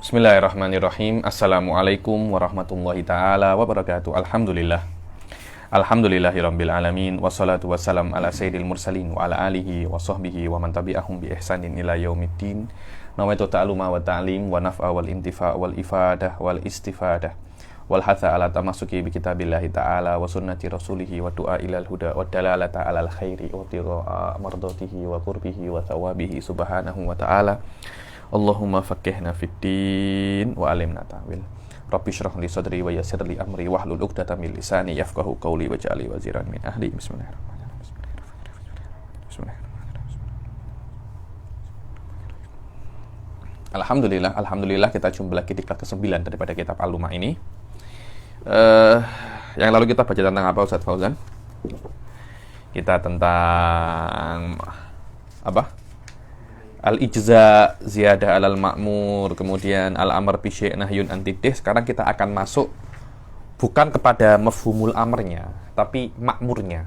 Bismillahirrahmanirrahim. Assalamualaikum warahmatullahi ta'ala wabarakatuh. Alhamdulillah. Alhamdulillahirabbil alamin. Wassalatu wassalam ala sayyidil mursalin wa ala alihi wa sahbihi wa man tabi'ahum bi ihsanin ila yaumiddin. Nawaitu ta'aluma wa ta'lim wa naf'a wal intifa' wal ifadah wal istifadah wal hatha ala tamasuki bi kitabillahi ta'ala wa sunnati rasulihi wa du'a ilal huda wa dalalata alal khairi wa tiraa mardatihi wa qurbihi wa thawabihi subhanahu wa ta'ala. Allahumma faqqihna fid din wa alimna ta'wil. Rabbi shrah li sadri wa yassir li amri wahlul 'uqdatam min lisani yafqahu qawli waj'alni waziran min ahli. Bismillahirrahmanirrahim. Alhamdulillah kita jumpa lagi di kelas ke-9 daripada kitab Al-Lumah ini. Yang lalu kita baca tentang apa, Ustaz Fauzan? Kita tentang apa? Al-ijza, ziyadah alal ma'mur, kemudian al-amr bisyai' nahyun antidih. Sekarang kita akan masuk bukan kepada mafhumul amrnya, tapi makmurnya.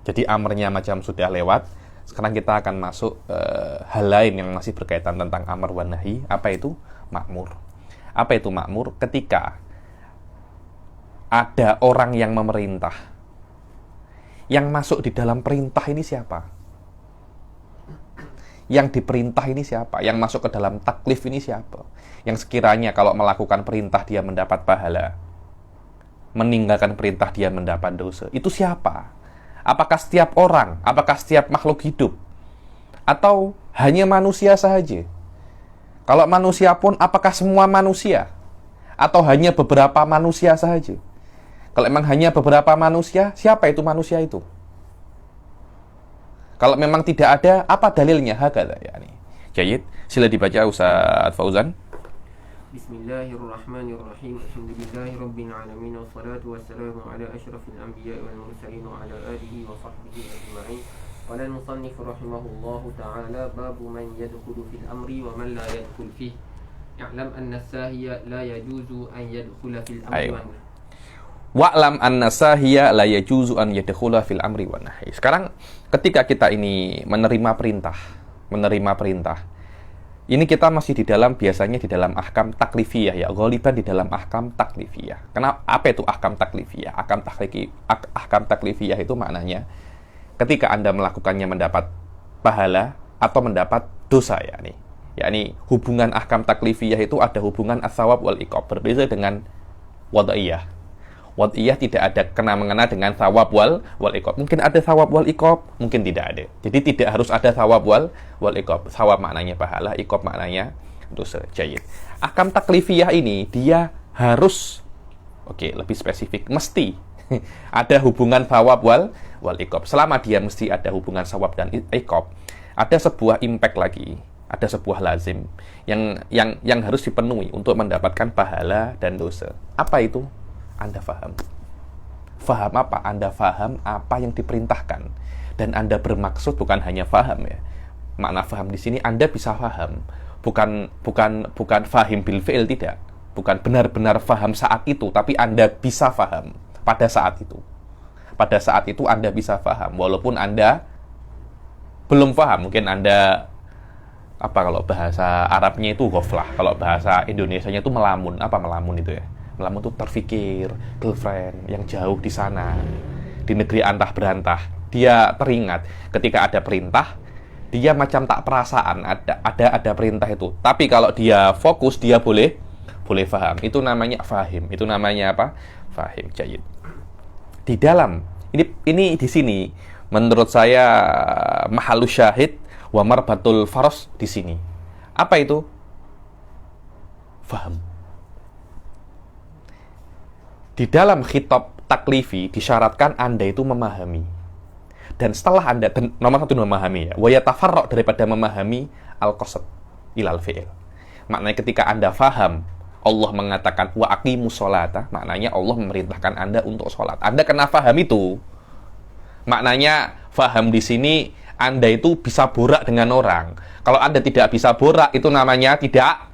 Jadi amrnya macam sudah lewat. Sekarang kita akan masuk hal lain yang masih berkaitan tentang amr wa nahi. Apa itu makmur? Apa itu makmur? Ketika ada orang yang memerintah, yang masuk di dalam perintah ini siapa? Yang diperintah ini siapa? Yang masuk ke dalam taklif ini siapa? Yang sekiranya kalau melakukan perintah dia mendapat pahala, meninggalkan perintah dia mendapat dosa. Itu siapa? Apakah setiap orang? Apakah setiap makhluk hidup? Atau hanya manusia saja? Kalau manusia pun, apakah semua manusia? Atau hanya beberapa manusia saja? Kalau memang hanya beberapa manusia, siapa itu manusia itu? Kalau memang tidak ada, apa dalilnya? Hakadha, yani. Jayid, sila dibaca Ustaz Fauzan. Bismillahirrahmanirrahim. Alhamdulillahirabbil alamin wassalatu wassalamu ala asyrafil anbiya'i wal mursalin wa ala alihi wa sahbihi ajma'in. Qala al-musannif rahimahullahu ta'ala babu man yadkhulu fil amri wa man la yadkhul fihi. I'lam anna as-sahiya la yajuzu an yadkhula fil amri. Wa'lam anna sahiya la yajuzu an yadkhula fil amri wa nahi. Sekarang ketika kita ini menerima perintah, ini kita masih di dalam, biasanya di dalam ahkam taklifiyah ya, ghaliban di dalam ahkam taklifiyah. Kenapa? Apa itu ahkam taklifiyah? Ahkam taklifiyah itu maknanya ketika Anda melakukannya mendapat pahala atau mendapat dosa, yakni hubungan ahkam taklifiyah itu ada hubungan as-sawab wal iqab, berbeda dengan wad'iyah. Wad'iyah tidak ada kena-mengena dengan thawab wal iqab. Mungkin ada thawab wal iqab, mungkin tidak ada. Jadi tidak harus ada thawab wal iqab. Thawab maknanya pahala, iqab maknanya dosa. Jayid. Ahkam taklifiyah ini dia harus, lebih spesifik, mesti ada hubungan thawab wal iqab. Selama dia mesti ada hubungan thawab dan iqab, ada sebuah impact lagi, ada sebuah lazim yang harus dipenuhi untuk mendapatkan pahala dan dosa. Apa itu? Anda faham. Faham apa? Anda faham apa yang diperintahkan. Dan Anda bermaksud bukan hanya faham ya. Makna faham di sini Anda bisa faham. Bukan fahim bil fi'il, tidak. Bukan benar-benar faham saat itu, tapi Anda bisa faham pada saat itu. Pada saat itu Anda bisa faham walaupun Anda belum faham. Mungkin Anda kalau bahasa Arabnya itu ghaflah, kalau bahasa Indonesianya itu melamun. Apa melamun itu ya? Melamun itu terfikir, girlfriend yang jauh di sana, di negeri antah berantah. Dia teringat ketika ada perintah, dia macam tak perasaan ada perintah itu. Tapi kalau dia fokus, dia boleh faham. Itu namanya fahim. Itu namanya apa? Fahim. Jayid. Di dalam ini di sini menurut saya mahalus syahid wa marbatul faros di sini. Apa itu? Faham. Di dalam khitab taklifi disyaratkan Anda itu memahami. Dan setelah Anda, nomor satu memahami ya, wa yatafarra' daripada memahami al-qasad ilal fi'il. Maknanya ketika Anda faham, Allah mengatakan wa aqimus sholata, maknanya Allah memerintahkan Anda untuk sholat. Anda kena faham itu. Maknanya faham di sini Anda itu bisa borak dengan orang. Kalau Anda tidak bisa borak, itu namanya tidak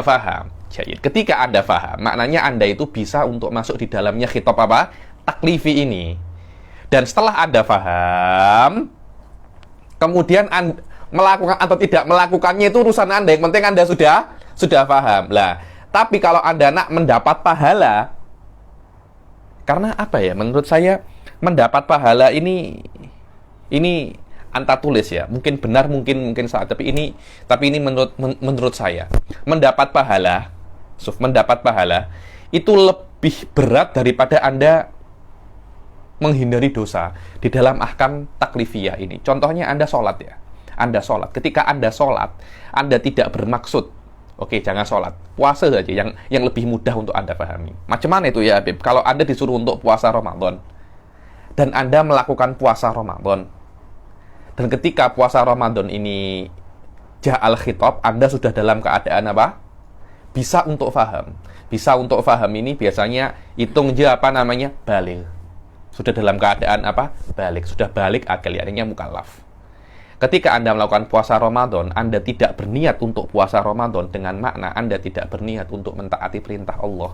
faham. Jadi, ketika Anda faham, maknanya Anda itu bisa untuk masuk di dalamnya khitab apa? Taklifi ini. Dan setelah Anda faham, kemudian Anda melakukan atau tidak melakukannya itu urusan Anda. Yang penting Anda sudah Sudah paham. Lah, tapi kalau Anda nak mendapat pahala, karena apa ya? Menurut saya mendapat pahala ini anta tulis ya. Mungkin benar, mungkin salah. Tapi ini menurut saya mendapat pahala itu lebih berat daripada Anda menghindari dosa di dalam ahkam taklifiyah ini. Contohnya Anda sholat ya. Anda sholat. Ketika Anda sholat, Anda tidak bermaksud, oke, jangan sholat. Puasa saja yang lebih mudah untuk Anda pahami. Macam mana itu ya, Habib? Kalau Anda disuruh untuk puasa Ramadan, dan Anda melakukan puasa Ramadan, dan ketika puasa Ramadan ini ja'al khitab, Anda sudah dalam keadaan apa? Bisa untuk faham. Bisa untuk faham ini biasanya hitung aja balik. Sudah dalam keadaan apa? Balik. Sudah balik akal, artinya mukallaf. Ketika Anda melakukan puasa Ramadan, Anda tidak berniat untuk puasa Ramadan dengan makna Anda tidak berniat untuk mentaati perintah Allah.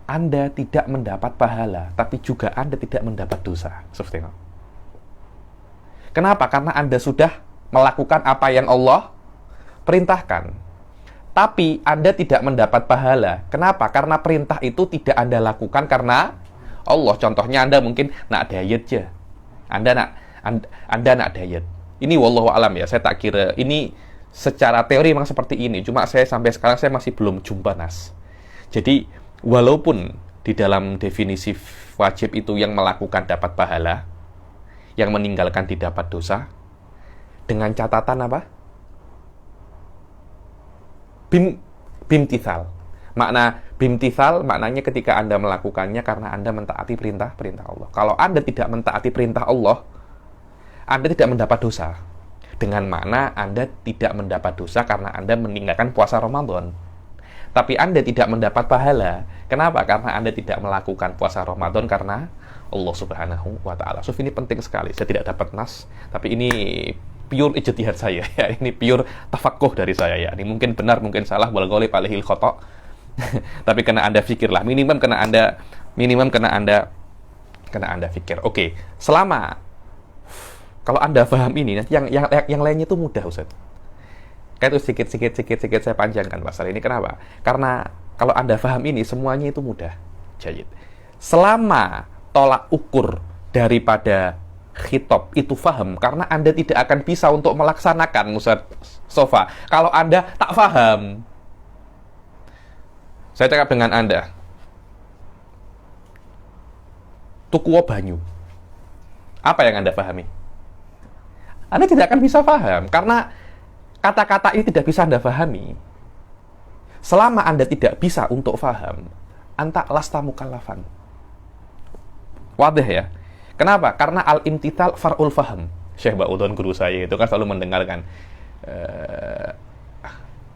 Anda tidak mendapat pahala, tapi juga Anda tidak mendapat dosa. Seperti itu. Kenapa? Karena Anda sudah melakukan apa yang Allah perintahkan. Tapi Anda tidak mendapat pahala. Kenapa? Karena perintah itu tidak Anda lakukan karena Allah. Contohnya Anda mungkin nak diet aja. Anda nak diet. Ini wallahu alam ya. Saya tak kira ini secara teori memang seperti ini. Cuma sampai sekarang saya masih belum jumpa nas. Jadi walaupun di dalam definisi wajib itu yang melakukan dapat pahala, yang meninggalkan didapat dosa, dengan catatan apa? Bimtithal. Bimtithal maknanya ketika Anda melakukannya karena Anda mentaati perintah Allah. Kalau Anda tidak mentaati perintah Allah, Anda tidak mendapat dosa. Dengan makna Anda tidak mendapat dosa karena Anda meninggalkan puasa Ramadan. Tapi Anda tidak mendapat pahala. Kenapa? Karena Anda tidak melakukan puasa Ramadan karena Allah Subhanahu wa Ta'ala. So, ini penting sekali. Saya tidak dapat nas, tapi ini pure ijtihad saya ya. Ini pure tafaqquh dari saya ya. Ini mungkin benar, mungkin salah, wal ghalib alaihil khata'. Tapi kena Anda fikirlah, minimum kena Anda fikir. Oke, selama kalau Anda paham ini, nanti yang lainnya itu mudah, Ustaz. Kayak itu sedikit saya panjangkan pasal ini. Kenapa? Karena kalau Anda paham ini, semuanya itu mudah. Jayid. Selama tolak ukur daripada khitab itu paham, karena Anda tidak akan bisa untuk melaksanakan, Ustaz Sofa, kalau Anda tak paham. Saya cakap dengan Anda, tuku banyu. Apa yang Anda pahami? Anda tidak akan bisa paham, karena kata-kata ini tidak bisa Anda pahami. Selama Anda tidak bisa untuk paham, anta lasta mukallafan. Wadah ya? Kenapa? Karena al-imtithal far'ul faham. Syekh Ba'udhan guru saya itu kan selalu mendengarkan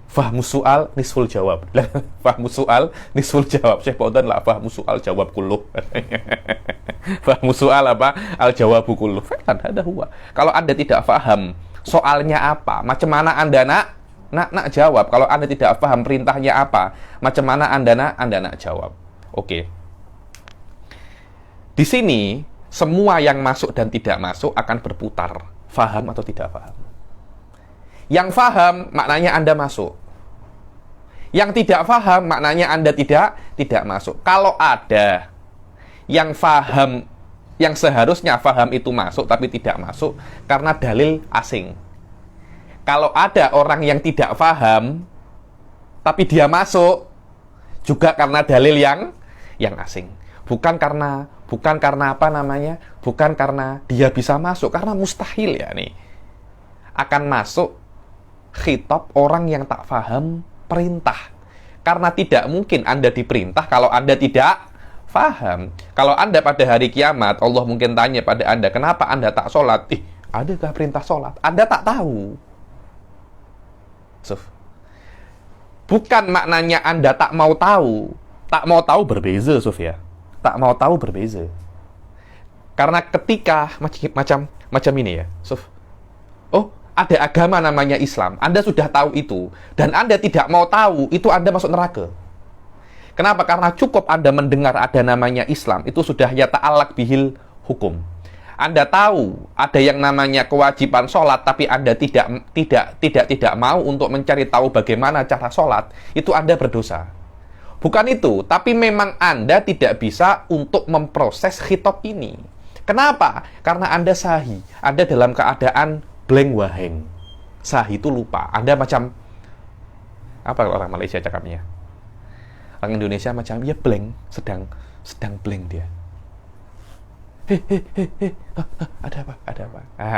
fahmu su'al nisful jawab. Fahmu su'al nisful jawab. Syekh Ba'udhan lah fahmu su'al jawab kulluh. Fahmu su'al apa? Al jawabu kulluh. Kan ada huwa. Kalau Anda tidak paham soalnya apa, macam mana Anda nak jawab. Kalau Anda tidak paham perintahnya apa, macam mana Anda nak jawab. Oke. Di sini semua yang masuk dan tidak masuk akan berputar. Faham atau tidak faham. Yang faham maknanya Anda masuk. Yang tidak faham maknanya Anda tidak masuk. Kalau ada yang faham, yang seharusnya faham itu masuk tapi tidak masuk karena dalil asing. Kalau ada orang yang tidak faham tapi dia masuk juga karena dalil yang asing. Bukan karena apa namanya? Bukan karena dia bisa masuk, karena mustahil ya nih. Akan masuk khitab orang yang tak faham perintah. Karena tidak mungkin Anda diperintah kalau Anda tidak faham. Kalau Anda pada hari kiamat, Allah mungkin tanya pada Anda, kenapa Anda tak sholat? Adakah perintah sholat? Anda tak tahu. Bukan maknanya Anda tak mau tahu. Tak mau tahu berbeza, Sofia. Tak mau tahu berbeza. Karena ketika macam ini ya, ada agama namanya Islam. Anda sudah tahu itu dan Anda tidak mau tahu, itu Anda masuk neraka. Kenapa? Karena cukup Anda mendengar ada namanya Islam, itu sudah ya ta'allaq bihil hukum. Anda tahu ada yang namanya kewajiban sholat, tapi Anda tidak mau untuk mencari tahu bagaimana cara sholat, itu Anda berdosa. Bukan itu, tapi memang Anda tidak bisa untuk memproses khitab ini. Kenapa? Karena Anda sahi. Anda dalam keadaan blank waheng. Sahi itu lupa. Anda macam apa orang Malaysia cakapnya? Orang Indonesia macam ya blank, sedang blank dia. Ada apa?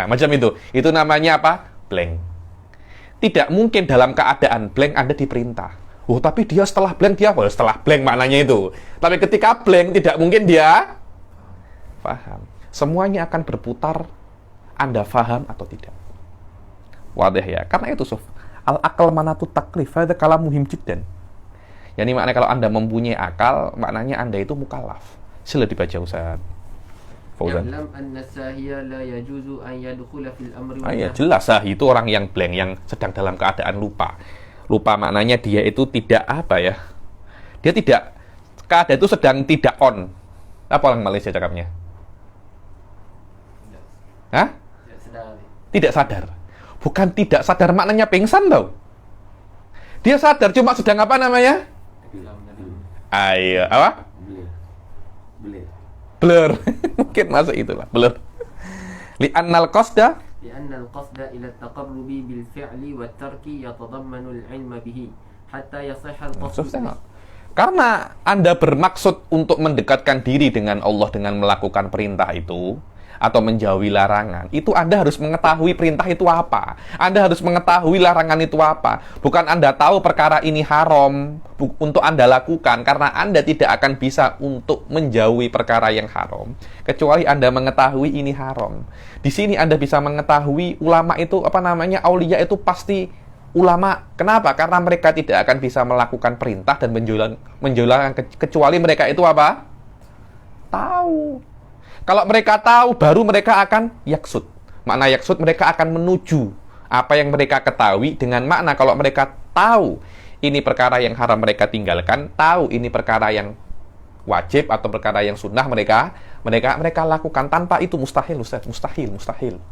Macam itu. Itu namanya apa? Blank. Tidak mungkin dalam keadaan blank Anda diperintah. Oh, tapi dia setelah blank setelah blank maknanya itu. Tapi ketika blank tidak mungkin dia paham. Semuanya akan berputar Anda paham atau tidak. Wadah ya. Karena itu al-aqal manatu taklif, hadza kalam muhim jiddan. Yani maknanya kalau Anda mempunyai akal, maknanya Anda itu mukallaf. Sila dibaca Ustaz Fauzan. Jelas sahi itu orang yang blank, yang sedang dalam keadaan lupa. Lupa maknanya dia itu tidak apa ya? Dia tidak, keadaan itu sedang tidak on. Apa orang Malaysia cakapnya? Hah? Tidak sadar. Bukan tidak sadar maknanya pingsan tau. Dia sadar cuma sedang apa namanya? Ayo, apa? Blur. Mungkin masuk itulah, blur. Li'annal qasda ila at-taqarrubi bil fi'li wat tarki yatadammanu al-'ilma bihi hatta yasihha al-qasd. Karena Anda bermaksud untuk mendekatkan diri dengan Allah dengan melakukan perintah itu atau menjauhi larangan, itu Anda harus mengetahui perintah itu apa. Anda harus mengetahui larangan itu apa. Bukan Anda tahu perkara ini haram untuk Anda lakukan, karena Anda tidak akan bisa untuk menjauhi perkara yang haram kecuali Anda mengetahui ini haram. Di sini Anda bisa mengetahui ulama itu apa namanya, aulia itu pasti ulama. Kenapa? Karena mereka tidak akan bisa melakukan perintah dan menjauhi kecuali mereka itu apa? Tahu. Kalau mereka tahu, baru mereka akan yaksud. Makna yaksud, mereka akan menuju apa yang mereka ketahui dengan makna kalau mereka tahu ini perkara yang haram mereka tinggalkan, tahu ini perkara yang wajib atau perkara yang sunnah mereka lakukan. Tanpa itu mustahil, Ustaz. Mustahil.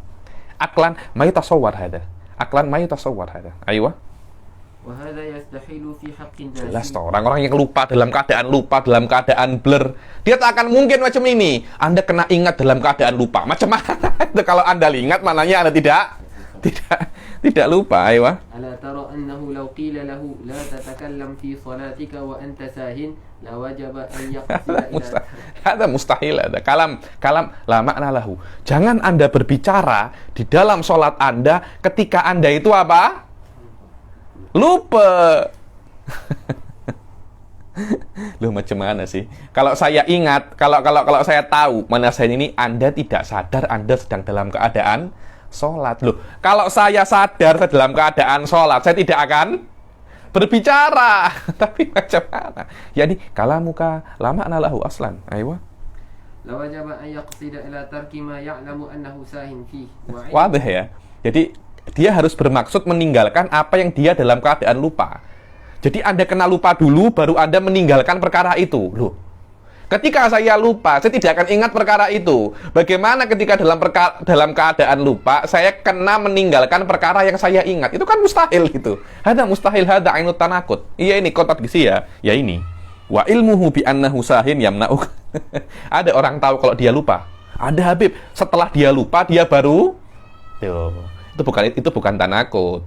Aklan ma yatasawwar hada. Aywa. Jelas toh, orang-orang yang lupa dalam keadaan blur, dia tak akan mungkin macam ini. Anda kena ingat dalam keadaan lupa. Macam mana? Kalau Anda ingat, maknanya Anda tidak lupa. Aywa. Ala tara annahu law qila lahu la tatakallam fi salatika wa anta sahin la wajaba an yaqsida ila. Ada mustahil ada. Kalam la makna lahu. Jangan Anda berbicara di dalam salat Anda ketika Anda itu apa? Lupa. Loh, macam mana sih? Kalau saya ingat, kalau saya tahu mana saya ini, Anda tidak sadar Anda sedang dalam keadaan sholat. Loh, kalau saya sadar saya dalam keadaan sholat, saya tidak akan berbicara. Tapi macam mana? Yani kalamuka lama nalahu aslan. Aywa. La wajaba an yaqsida ila tarki ma ya'lamu annahu sahin fi. Wadah ya. Jadi dia harus bermaksud meninggalkan apa yang dia dalam keadaan lupa. Jadi Anda kena lupa dulu, baru Anda meninggalkan perkara itu. Loh, ketika saya lupa, saya tidak akan ingat perkara itu. Bagaimana ketika dalam keadaan lupa, saya kena meninggalkan perkara yang saya ingat? Itu kan mustahil gitu. Hada mustahil, hada ainut tanakut. Iya, ini kontradiksi ya. Ya ini. Wa ilmuhu bi annahu sahin yamna'uk. Ada orang tahu kalau dia lupa. Ada Habib, setelah dia lupa, dia baru itu bukan tanakut.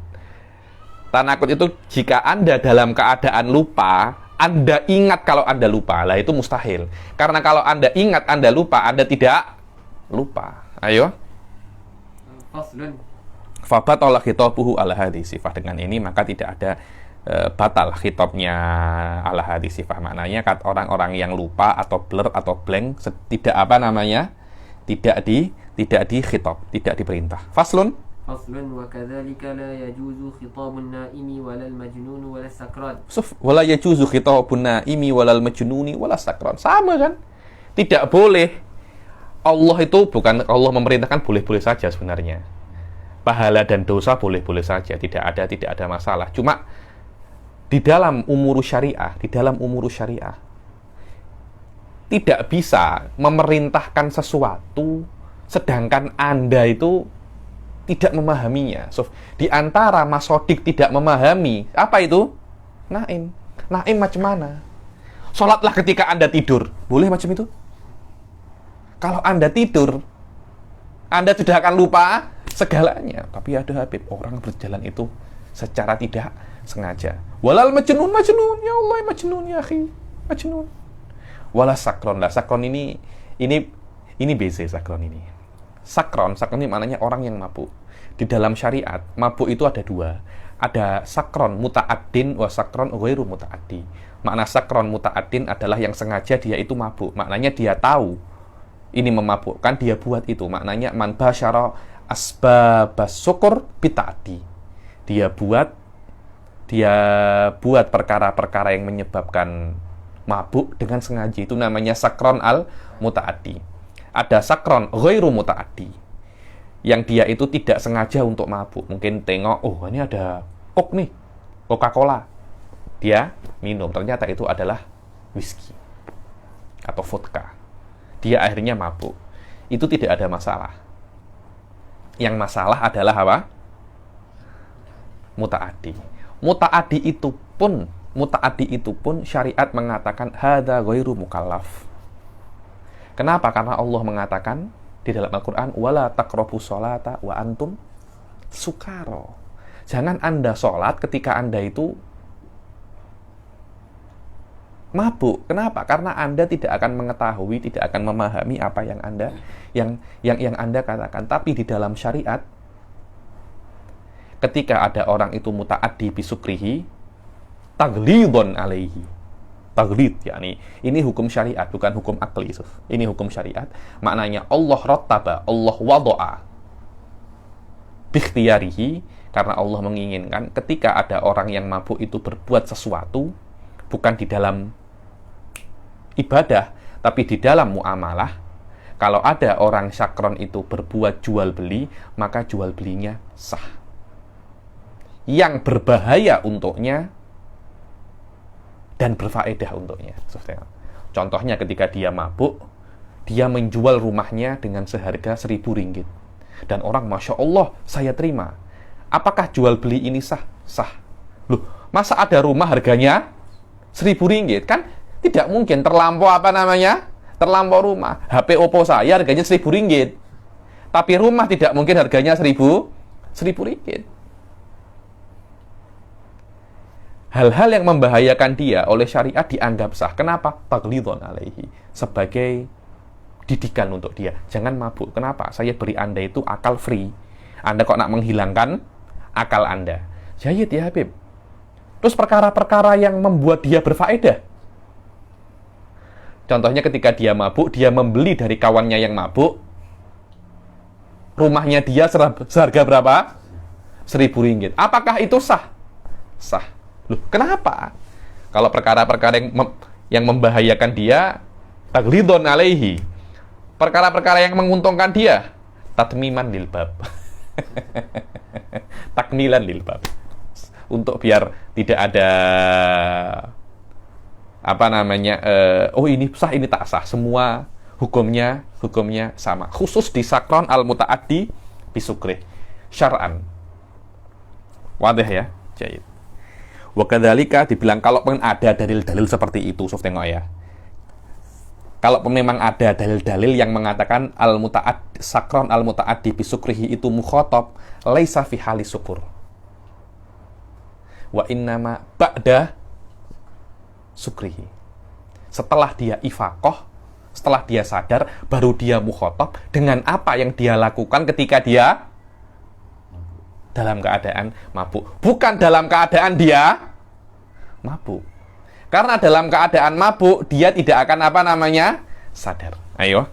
Tanakut itu jika Anda dalam keadaan lupa, Anda ingat kalau Anda lupa. Lah itu mustahil. Karena kalau Anda ingat Anda lupa, Anda tidak lupa. Ayo. Faslun. Fabatala khitabuhu ala hadhihi sifah. Dengan ini maka tidak ada batal khitabnya ala hadhihi sifah. Maknanya orang-orang yang lupa atau blur atau blank tidak apa namanya? Tidak di khitab, tidak diperintah. Faslun. wa kadzalika la yajuzu khitabun naimi walal majnun walal sakran. Wala yajuzu khitabun naimi walal majnuni walal sakran. Sama kan? Tidak boleh. Allah itu bukan Allah memerintahkan boleh-boleh saja sebenarnya. Pahala dan dosa boleh-boleh saja, tidak ada masalah. Cuma di dalam umur syariah, tidak bisa memerintahkan sesuatu sedangkan Anda itu tidak memahaminya. So, di antara Mas Sodik tidak memahami, apa itu? Naim. Naim macam mana? Sholatlah ketika Anda tidur. Boleh macam itu? Kalau Anda tidur, Anda sudah akan lupa segalanya. Tapi ada Habib, orang berjalan itu secara tidak sengaja. Walal majnun, majnun. Ya Allah, majnun ya akhi. Majnun. Wala sakron. Lah sakron ini BC sakron ini. Sakron ini maknanya orang yang mabuk. Di dalam syariat, mabuk itu ada dua. Ada sakron muta'addin wa sakron ghairu muta'addi. Makna sakron muta'addin adalah yang sengaja dia itu mabuk. Maknanya dia tahu ini memabukkan, dia buat itu. Maknanya man basyara asbabas syukur bita'addi. Dia buat perkara-perkara yang menyebabkan mabuk dengan sengaja. Itu namanya sakron al muta'addi. Ada sakron ghairu muta'addi, yang dia itu tidak sengaja untuk mabuk. Mungkin tengok, oh ini ada Coke nih, Coca-Cola. Dia minum, ternyata itu adalah whisky atau vodka. Dia akhirnya mabuk. Itu tidak ada masalah. Yang masalah adalah apa? Muta'addi. Muta'addi itu pun syariat mengatakan hadza ghairu mukallaf. Kenapa? Karena Allah mengatakan di dalam Al-Quran, wala taqrabus sholata wa antum sukaro. Jangan Anda sholat ketika Anda itu mabuk. Kenapa? Karena Anda tidak akan mengetahui, tidak akan memahami apa yang Anda katakan. Tapi di dalam syariat, ketika ada orang itu muta'addi bisukrihi, taglidun alaihi. Taglid, yakni ini hukum syariat, bukan hukum akli. Ini hukum syariat. Maknanya Allah rattaba, Allah wada'a bikhtiyarihi, karena Allah menginginkan ketika ada orang yang mabuk itu berbuat sesuatu, bukan di dalam ibadah, tapi di dalam muamalah. Kalau ada orang syakron itu berbuat jual beli, maka jual belinya sah. Yang berbahaya untuknya dan berfaedah untuknya. Contohnya ketika dia mabuk, dia menjual rumahnya dengan seharga 1.000 ringgit. Dan orang, Masya Allah, saya terima. Apakah jual beli ini sah? Sah. Loh, masa ada rumah harganya 1.000 ringgit? Kan tidak mungkin, terlampau terlampau rumah. HP Oppo saya harganya 1.000 ringgit. Tapi rumah tidak mungkin harganya 1.000 ringgit. Hal-hal yang membahayakan dia oleh syariat dianggap sah. Kenapa? Taglidun alaihi. Sebagai didikan untuk dia. Jangan mabuk. Kenapa? Saya beri Anda itu akal free. Anda kok nak menghilangkan akal Anda. Jayid ya Habib. Terus perkara-perkara yang membuat dia berfaedah. Contohnya ketika dia mabuk, dia membeli dari kawannya yang mabuk. Rumahnya dia seharga berapa? 1.000 ringgit. Apakah itu sah? Sah. Loh, kenapa? Kalau perkara-perkara yang membahayakan dia, taglidun alaihi. Perkara-perkara yang menguntungkan dia, tatmiman lil bab. Takmilan lil bab. Untuk biar tidak ada oh ini sah, ini tak sah. Semua hukumnya sama. Khusus di sakron al-muta'addi bisukrih syar'an. Wadah ya? Jayid. Wakadzalika dibilang kalau ada dalil-dalil seperti itu, tengok ya. Kalau memang ada dalil-dalil yang mengatakan sakron al-muta'addi bisukrihi itu mukhatab laisa fi hali syukur. Wa innama ba'da sukrihi. Setelah dia ifaqah, setelah dia sadar, baru dia mukhatab dengan apa yang dia lakukan ketika dia dalam keadaan mabuk. Bukan dalam keadaan dia mabuk. Karena dalam keadaan mabuk, dia tidak akan sadar. Ayo.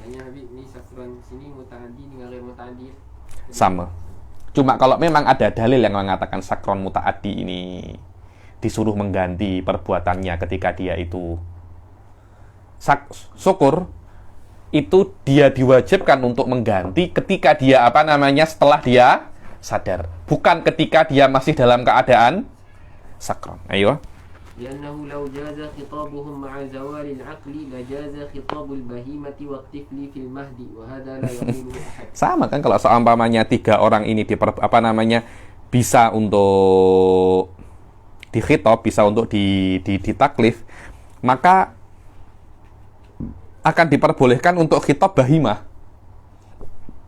Ini sakron sini muta'addi dengan ghair muta'addi. Sama. Cuma kalau memang ada dalil yang mengatakan sakron muta'addi ini disuruh mengganti perbuatannya ketika dia itu syukur, itu dia diwajibkan untuk mengganti ketika dia setelah dia sadar, bukan ketika dia masih dalam keadaan sakron. Ayo. لأنه لو جاز خطابهم مع زوال العقل لجاز خطاب البهيمة والطفل في المهد وهذا لا يقوله أحد. Sama kan kalau seumpamanya 3 orang ini bisa untuk dikhitab, bisa untuk ditaklif, maka akan diperbolehkan untuk khitab bahimah.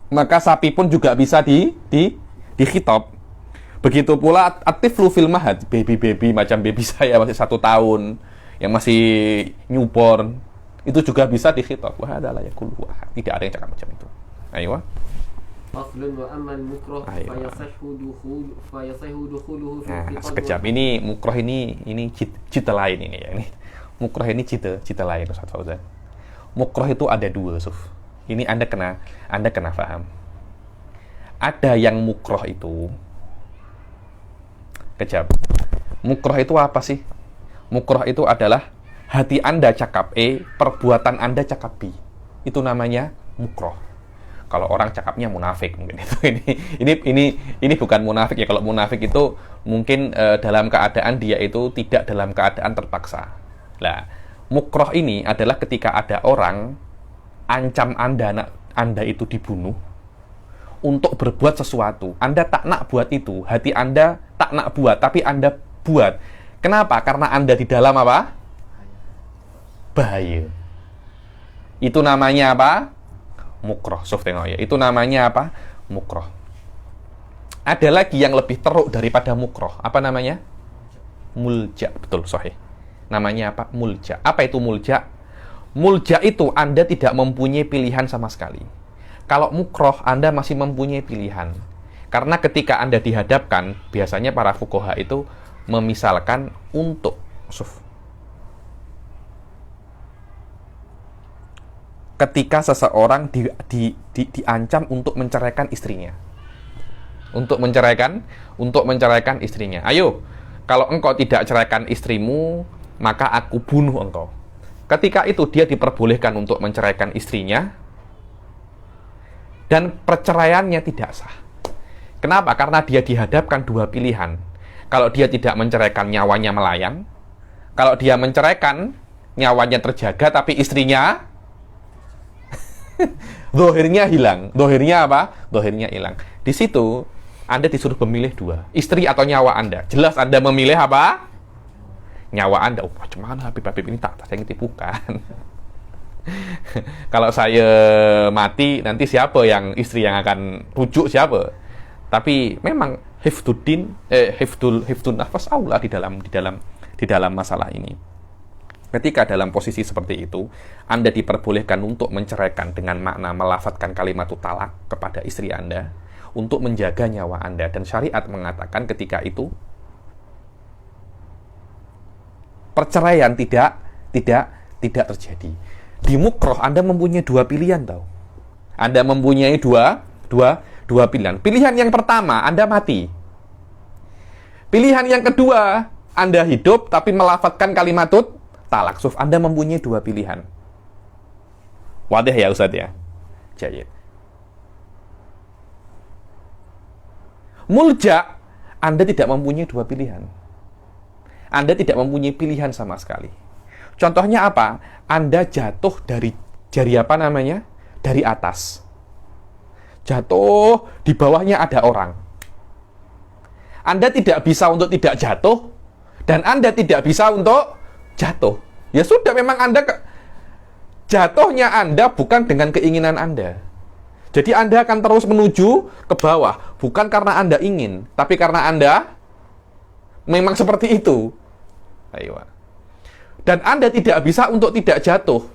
Maka sapi pun juga bisa dikhitab. Begitu pula at-tiflu fil mahad, baby macam baby saya masih 1 tahun, yang masih newborn, itu juga bisa dikhitab. Wah, adalah ya kullu. Tidak ada yang cakap macam itu. Ayo. Faslun wa ammal mukrah fayasihhu dukhuluhu fi Nah, khitab. sekejap. Ini mukrah ini cita lain ini ya. Ini mukrah ini cita lain, Ustaz Fauzan. Mukrah itu ada 2, Suf. Ini Anda kena paham. Ada yang mukrah itu. Kejap. Mukrah itu apa sih? Mukrah itu adalah hati Anda cakap E, perbuatan Anda cakap B. Itu namanya mukrah. Kalau orang cakapnya munafik mungkin itu. Ini bukan munafik ya. Kalau munafik itu mungkin dalam keadaan dia itu tidak dalam keadaan terpaksa. Nah, mukrah ini adalah ketika ada orang ancam Anda itu dibunuh untuk berbuat sesuatu. Anda tak nak buat itu, hati Anda tak nak buat, tapi Anda buat. Kenapa? Karena Anda di dalam apa? Bahaya. Itu namanya apa? Mukrah. Sof, tengok ya. Itu namanya apa? Mukrah. Ada lagi yang lebih teruk daripada mukrah. Apa namanya? Mulja. Betul, sahih. Namanya apa? Mulja. Apa itu mulja? Mulja itu Anda tidak mempunyai pilihan sama sekali. Kalau mukrah, Anda masih mempunyai pilihan. Karena ketika Anda dihadapkan, biasanya para fuqaha itu memisalkan untuk ketika seseorang diancam untuk menceraikan istrinya. Untuk menceraikan istrinya. Ayo, kalau engkau tidak ceraikan istrimu, maka aku bunuh engkau. Ketika itu dia diperbolehkan untuk menceraikan istrinya, dan perceraiannya tidak sah. Kenapa? Karena dia dihadapkan 2 pilihan. Kalau dia tidak menceraikan, nyawanya melayang. Kalau dia menceraikan, nyawanya terjaga, tapi istrinya dohirnya hilang. Dohirnya apa? Dohirnya hilang. Di situ, Anda disuruh memilih 2. Istri atau nyawa Anda. Jelas Anda memilih apa? Nyawa Anda. Oh, macam mana Habib ini tak saya bukan. Kalau saya mati, nanti siapa yang istri yang akan rujuk siapa? Tapi memang hifdun nafas aula di dalam masalah ini. Ketika dalam posisi seperti itu, Anda diperbolehkan untuk menceraikan dengan makna melafadzkan kalimat talak kepada istri Anda untuk menjaga nyawa Anda, dan syariat mengatakan ketika itu perceraian tidak terjadi. Di mukrah Anda mempunyai 2 pilihan tahu. Anda mempunyai dua pilihan. Pilihan yang pertama, Anda mati. Pilihan yang kedua, Anda hidup tapi melafadzkan kalimat talak. Suf, Anda mempunyai 2 pilihan. Wadah ya Ustaz ya? Jayid. Mulja, Anda tidak mempunyai 2 pilihan. Anda tidak mempunyai pilihan sama sekali. Contohnya apa? Anda jatuh dari dari atas. Jatuh, di bawahnya ada orang. Anda tidak bisa untuk tidak jatuh, dan Anda tidak bisa untuk jatuh. Ya sudah, memang jatuhnya Anda bukan dengan keinginan Anda. Jadi Anda akan terus menuju ke bawah, bukan karena Anda ingin, tapi karena Anda memang seperti itu. Ayo. Dan Anda tidak bisa untuk tidak jatuh,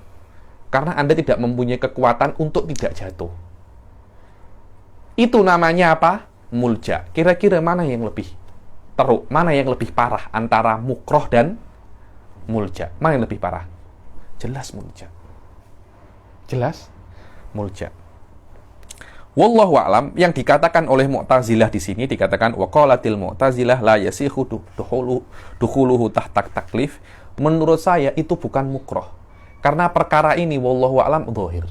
karena Anda tidak mempunyai kekuatan untuk tidak jatuh. Itu namanya apa? Mulja. Kira-kira mana yang lebih teruk? Mana yang lebih parah antara mukroh dan mulja? Mana yang lebih parah? Jelas mulja. Jelas mulja. Wallahu a'lam. Yang dikatakan oleh Mu'tazilah di sini dikatakan waqalatil Mu'tazilah la yasihu dukhuluhu tahta taklif. Menurut saya itu bukan mukroh. Karena perkara ini wallahu a'lam dhahir.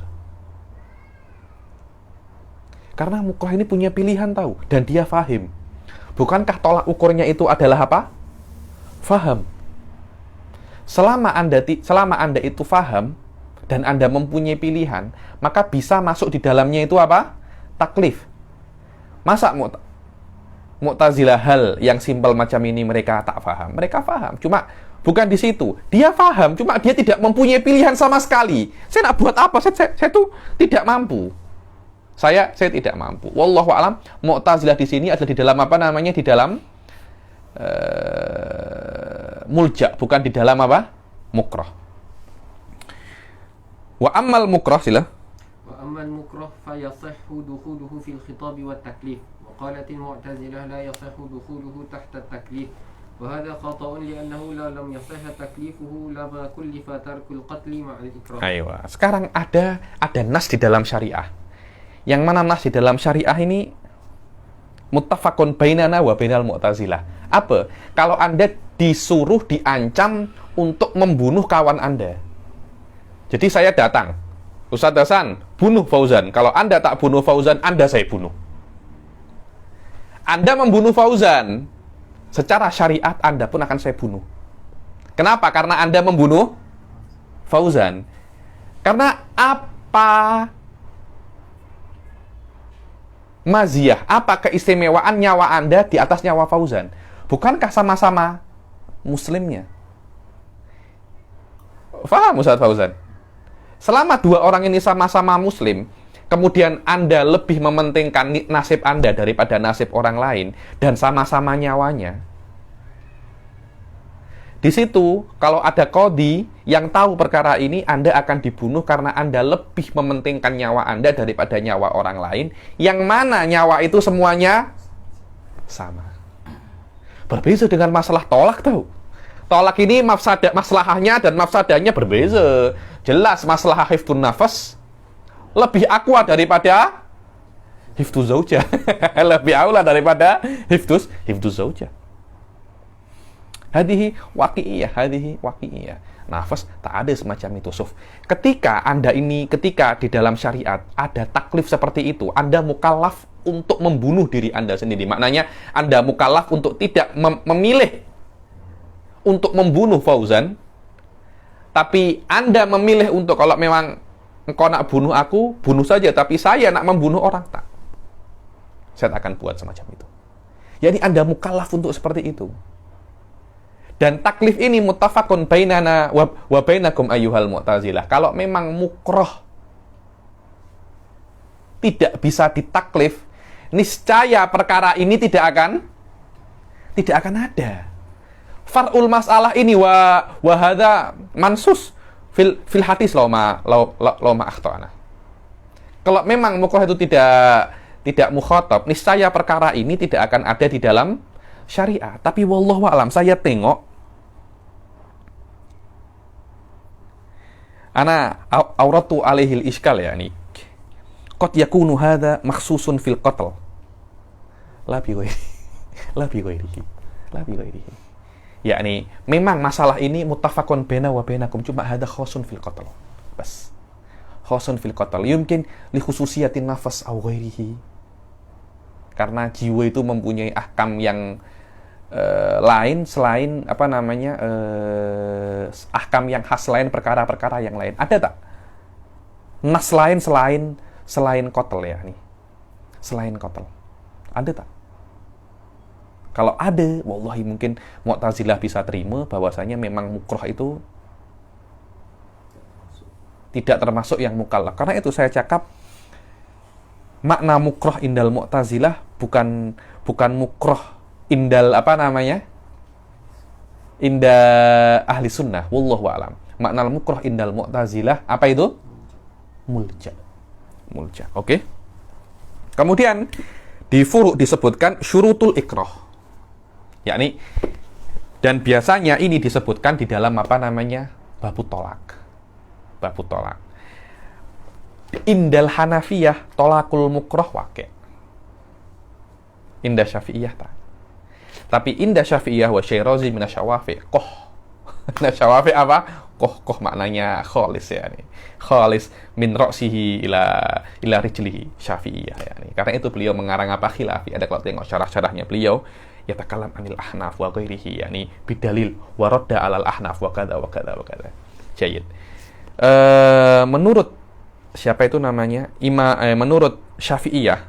Karena mukroh ini punya pilihan tahu, dan dia fahim. Bukankah tolak ukurnya itu adalah apa? Faham. selama Anda itu faham dan Anda mempunyai pilihan, maka bisa masuk di dalamnya itu apa? Taklif. Masa Mu'tazilah hal yang simpel macam ini mereka tak faham? Mereka faham, cuma bukan di situ. Dia faham, cuma dia tidak mempunyai pilihan sama sekali. Saya nak buat apa? Saya tuh tidak mampu. Saya tidak mampu. Wallahu a'lam. Mu'tazilah di sini adalah di dalam apa namanya? Di dalam mulja, bukan di dalam apa? Mukrah. Wa ammal mukrah sila. Wa ammal mukrah fa yasihhu dukhuluhu fil khitab wa taklif. Wa qalat al-mu'tazilah la yasihhu dukhuluhu tahta taklif. Wa hadha khata'un li'annahu la lam yasihha taklifuhu la ma kullifa tarkul qatli ma'al ikrah. Aywa. Sekarang ada nas di dalam syariah. Yang mana nas di dalam syariah ini muttafaqun bainana wa bainal mu'tazilah. Apa? Kalau Anda disuruh diancam untuk membunuh kawan Anda. Jadi saya datang, Ustadz Hasan, bunuh Fauzan. Kalau Anda tak bunuh Fauzan, Anda saya bunuh. Anda membunuh Fauzan, secara syariat Anda pun akan saya bunuh. Kenapa? Karena Anda membunuh Fauzan. Karena apa maziyah, apa keistimewaan nyawa Anda di atas nyawa Fauzan? Bukankah sama-sama muslimnya? Faham Ustaz Fauzan? Selama dua orang ini sama-sama muslim, kemudian Anda lebih mementingkan nasib Anda daripada nasib orang lain, dan sama-sama nyawanya, di situ kalau ada qadhi yang tahu perkara ini, Anda akan dibunuh karena Anda lebih mementingkan nyawa Anda daripada nyawa orang lain, yang mana nyawa itu semuanya sama. Berbeza dengan masalah tolak, tahu. Tolak ini maslahahnya dan mafsadahnya berbeza. Jelas masalah hifdzun nafas lebih aqwa daripada hifdzuz zaujah. Lebih aula daripada hifdzuz zaujah. Hadihi waqi'iyah. Nafas tak ada semacam itu, Suf. Ketika di dalam syariat ada taklif seperti itu, Anda mukallaf untuk membunuh diri Anda sendiri. Maknanya Anda mukallaf untuk tidak memilih untuk membunuh Fauzan, tapi Anda memilih untuk kalau memang engkau nak bunuh aku, bunuh saja, tapi saya nak membunuh orang, tak. Saya akan buat semacam itu. Jadi Anda mukallaf untuk seperti itu. Dan taklif ini muttafaqun bainana wa bainakum ayyuhal mu'tazilah. Kalau memang mukrah tidak bisa ditaklif, niscaya perkara ini tidak akan ada. Far'ul masalah ini wa hadza mansus fil hadis law ma akhtana. Kalau memang mukrah itu tidak mukhatab, niscaya perkara ini tidak akan ada di dalam syariat. Tapi wallahu a'lam, saya tengok ana auratu alaihil iskal, ya nih. Qad yakunu hadza makhsusun fil qatl. La bi ghairihi. Yakni memang masalah ini muttafaqun baina wa bainakum, cuma hadza khasun fil qatl. Bas. Khasun fil qatl. Yumkin li khususiyatin nafas aw ghairihi. Karena jiwa itu mempunyai ahkam yang lain selain ahkam yang khas lain, perkara-perkara yang lain. Ada tak nas lain selain qatl, ya nih, selain qatl ada tak? Kalau ada, wallahi mungkin Mu'tazilah bisa terima bahwasanya memang mukrah itu tidak termasuk yang mukallaf. Karena itu saya cakap makna mukrah indal Mu'tazilah bukan mukrah indal indah ahli sunnah. Wallahu a'lam. Makna mukrah indal Mu'tazilah apa itu? Mulja. Oke. Kemudian di furu' disebutkan syurutul ikrah. Yakni, dan biasanya ini disebutkan di dalam babut tolak. Indal Hanafiyah tolakul mukrah waqi'. Indah Syafi'iyah tak. Tapi indah Syafi'iyah wa Syairazi min asyawafi' qoh. Nah, syawafi' apa? Qoh maknanya khalis, ya nih. Khalis min ra'sihi ila rijlihi Syafi'iyah, ya nih. Karena itu beliau mengarang khilafi. Ada kalau tengok syarah-syarahnya beliau yatakalam anil ahnaf wa ghairihi, yakni bidalil wa radda alal ahnaf wa kadza wa kadza wa kadza. Jayid. Menurut siapa itu namanya? Menurut Syafi'iyah,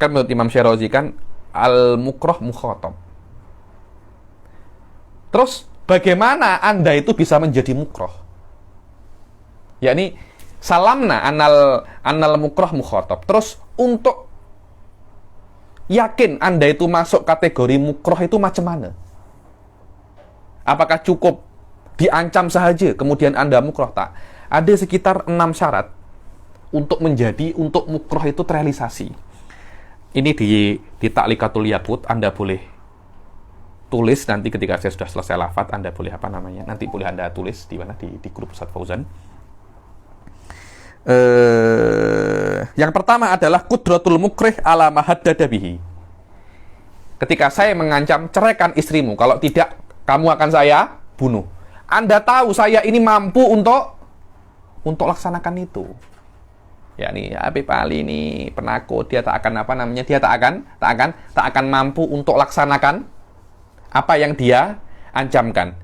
kan menurut Imam Syirazi kan al-mukrah mukhatab. Terus bagaimana Anda itu bisa menjadi mukrah? Yakni salamna anal mukrah mukhatab. Terus untuk yakin Anda itu masuk kategori mukrah itu macam mana? Apakah cukup diancam saja kemudian Anda mukrah? Tak. Ada sekitar 6 syarat untuk mukrah itu terrealisasi. Ini di Ta'liqatul Yaqut, Anda boleh tulis nanti ketika saya sudah selesai lafaz, Anda boleh nanti boleh Anda tulis di mana di grup Ustaz Fauzan. Yang pertama adalah qudratul mukrih ala ma haddada bihi. Ketika saya mengancam ceraikan istrimu, kalau tidak kamu akan saya bunuh. Anda tahu saya ini mampu untuk laksanakan itu. Yakni Habib Ali ini penakut, dia tak akan mampu untuk laksanakan apa yang dia ancamkan.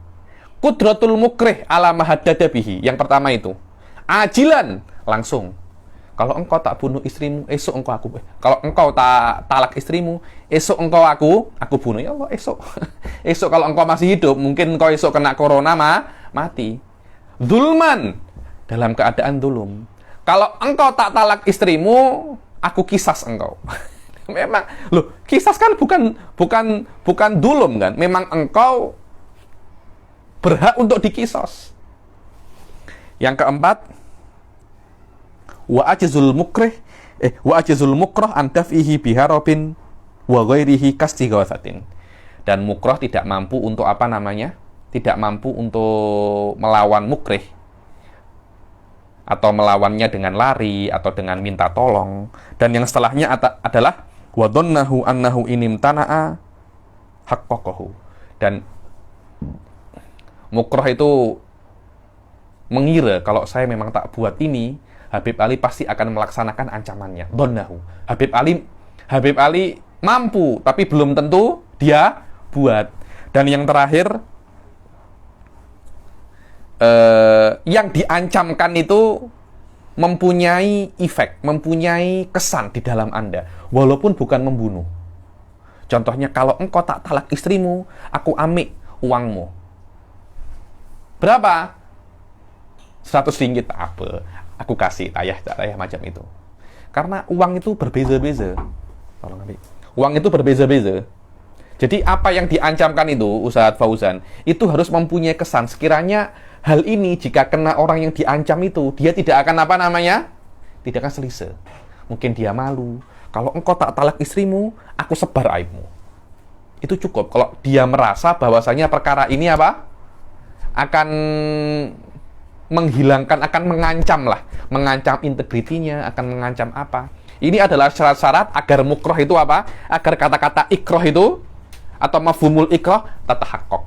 Qudratul mukrih ala ma haddada bihi. Yang pertama itu ajilan, langsung. Kalau engkau tak bunuh istrimu, esok engkau aku. Kalau engkau tak talak istrimu, esok engkau aku bunuh. Ya Allah, esok. Esok kalau engkau masih hidup, mungkin engkau esok kena corona mati. Zulman, dalam keadaan zulum. Kalau engkau tak talak istrimu, aku kisas engkau. Memang, loh, kisas kan bukan zulum kan? Memang engkau berhak untuk dikisas. Yang keempat, wa ajzul mukrah an daf'ihi biharabin wa ghairihi kastighathatin. Dan mukrah tidak mampu untuk tidak mampu untuk melawan mukrih atau melawannya dengan lari atau dengan minta tolong. Dan yang setelahnya adalah wa dhannahu annahu inimtana'a haqqaqahu. Dan mukrah itu mengira kalau saya memang tak buat ini, Habib Ali pasti akan melaksanakan ancamannya. Dhannahu. Habib Ali mampu, tapi belum tentu dia buat. Dan yang terakhir, yang diancamkan itu mempunyai efek, mempunyai kesan di dalam Anda, walaupun bukan membunuh. Contohnya, kalau engkau tak talak istrimu, aku ambil uangmu. Berapa? 100 ringgit, apa? Aku kasih, tayah macam itu. Karena uang itu berbeza-beza. Uang itu berbeza-beza. Jadi apa yang diancamkan itu, Ustaz Fauzan, itu harus mempunyai kesan. Sekiranya hal ini jika kena orang yang diancam itu, dia tidak akan tidak akan selisa. Mungkin dia malu. Kalau engkau tak talak istrimu, aku sebar aibmu. Itu cukup. Kalau dia merasa bahwasanya perkara ini akan menghilangkan, akan mengancam integritinya, akan mengancam apa. Ini adalah syarat-syarat agar mukrah itu agar kata-kata ikrah itu atau mafhumul ikrah tatahaqqaq.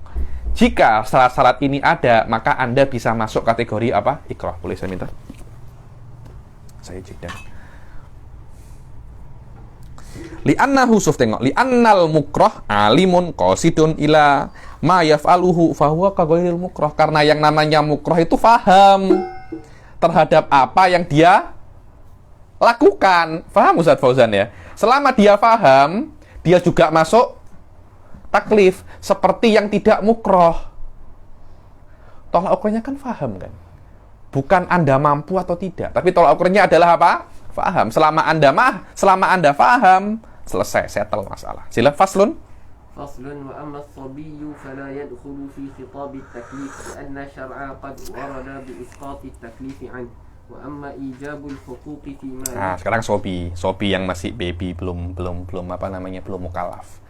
Jika syarat-syarat ini ada, maka Anda bisa masuk kategori ikrah. Boleh saya minta? Saya jeda. Li'annahu li'annal mukrah alimun qasidun ila ma yaf'aluhu fahuwa kaghairil mukrah. Karena yang namanya mukrah itu faham terhadap apa yang dia lakukan. Faham Ustaz Fauzan ya? Selama dia faham, dia juga masuk taklif seperti yang tidak mukrah. Tolak ukurnya kan faham kan? Bukan Anda mampu atau tidak, tapi tolak ukurnya adalah faham. Selama Anda faham, selesai, settle masalah. Sila faslun. Faslun wa amma as-sabiyyu fala yadkhulu fi khitab at-taklif li'anna syar'a qad warada bi isqat at-taklif 'an wa amma ijabul huquqi fi ma. Nah, sekarang sobi yang masih baby, belum mukallaf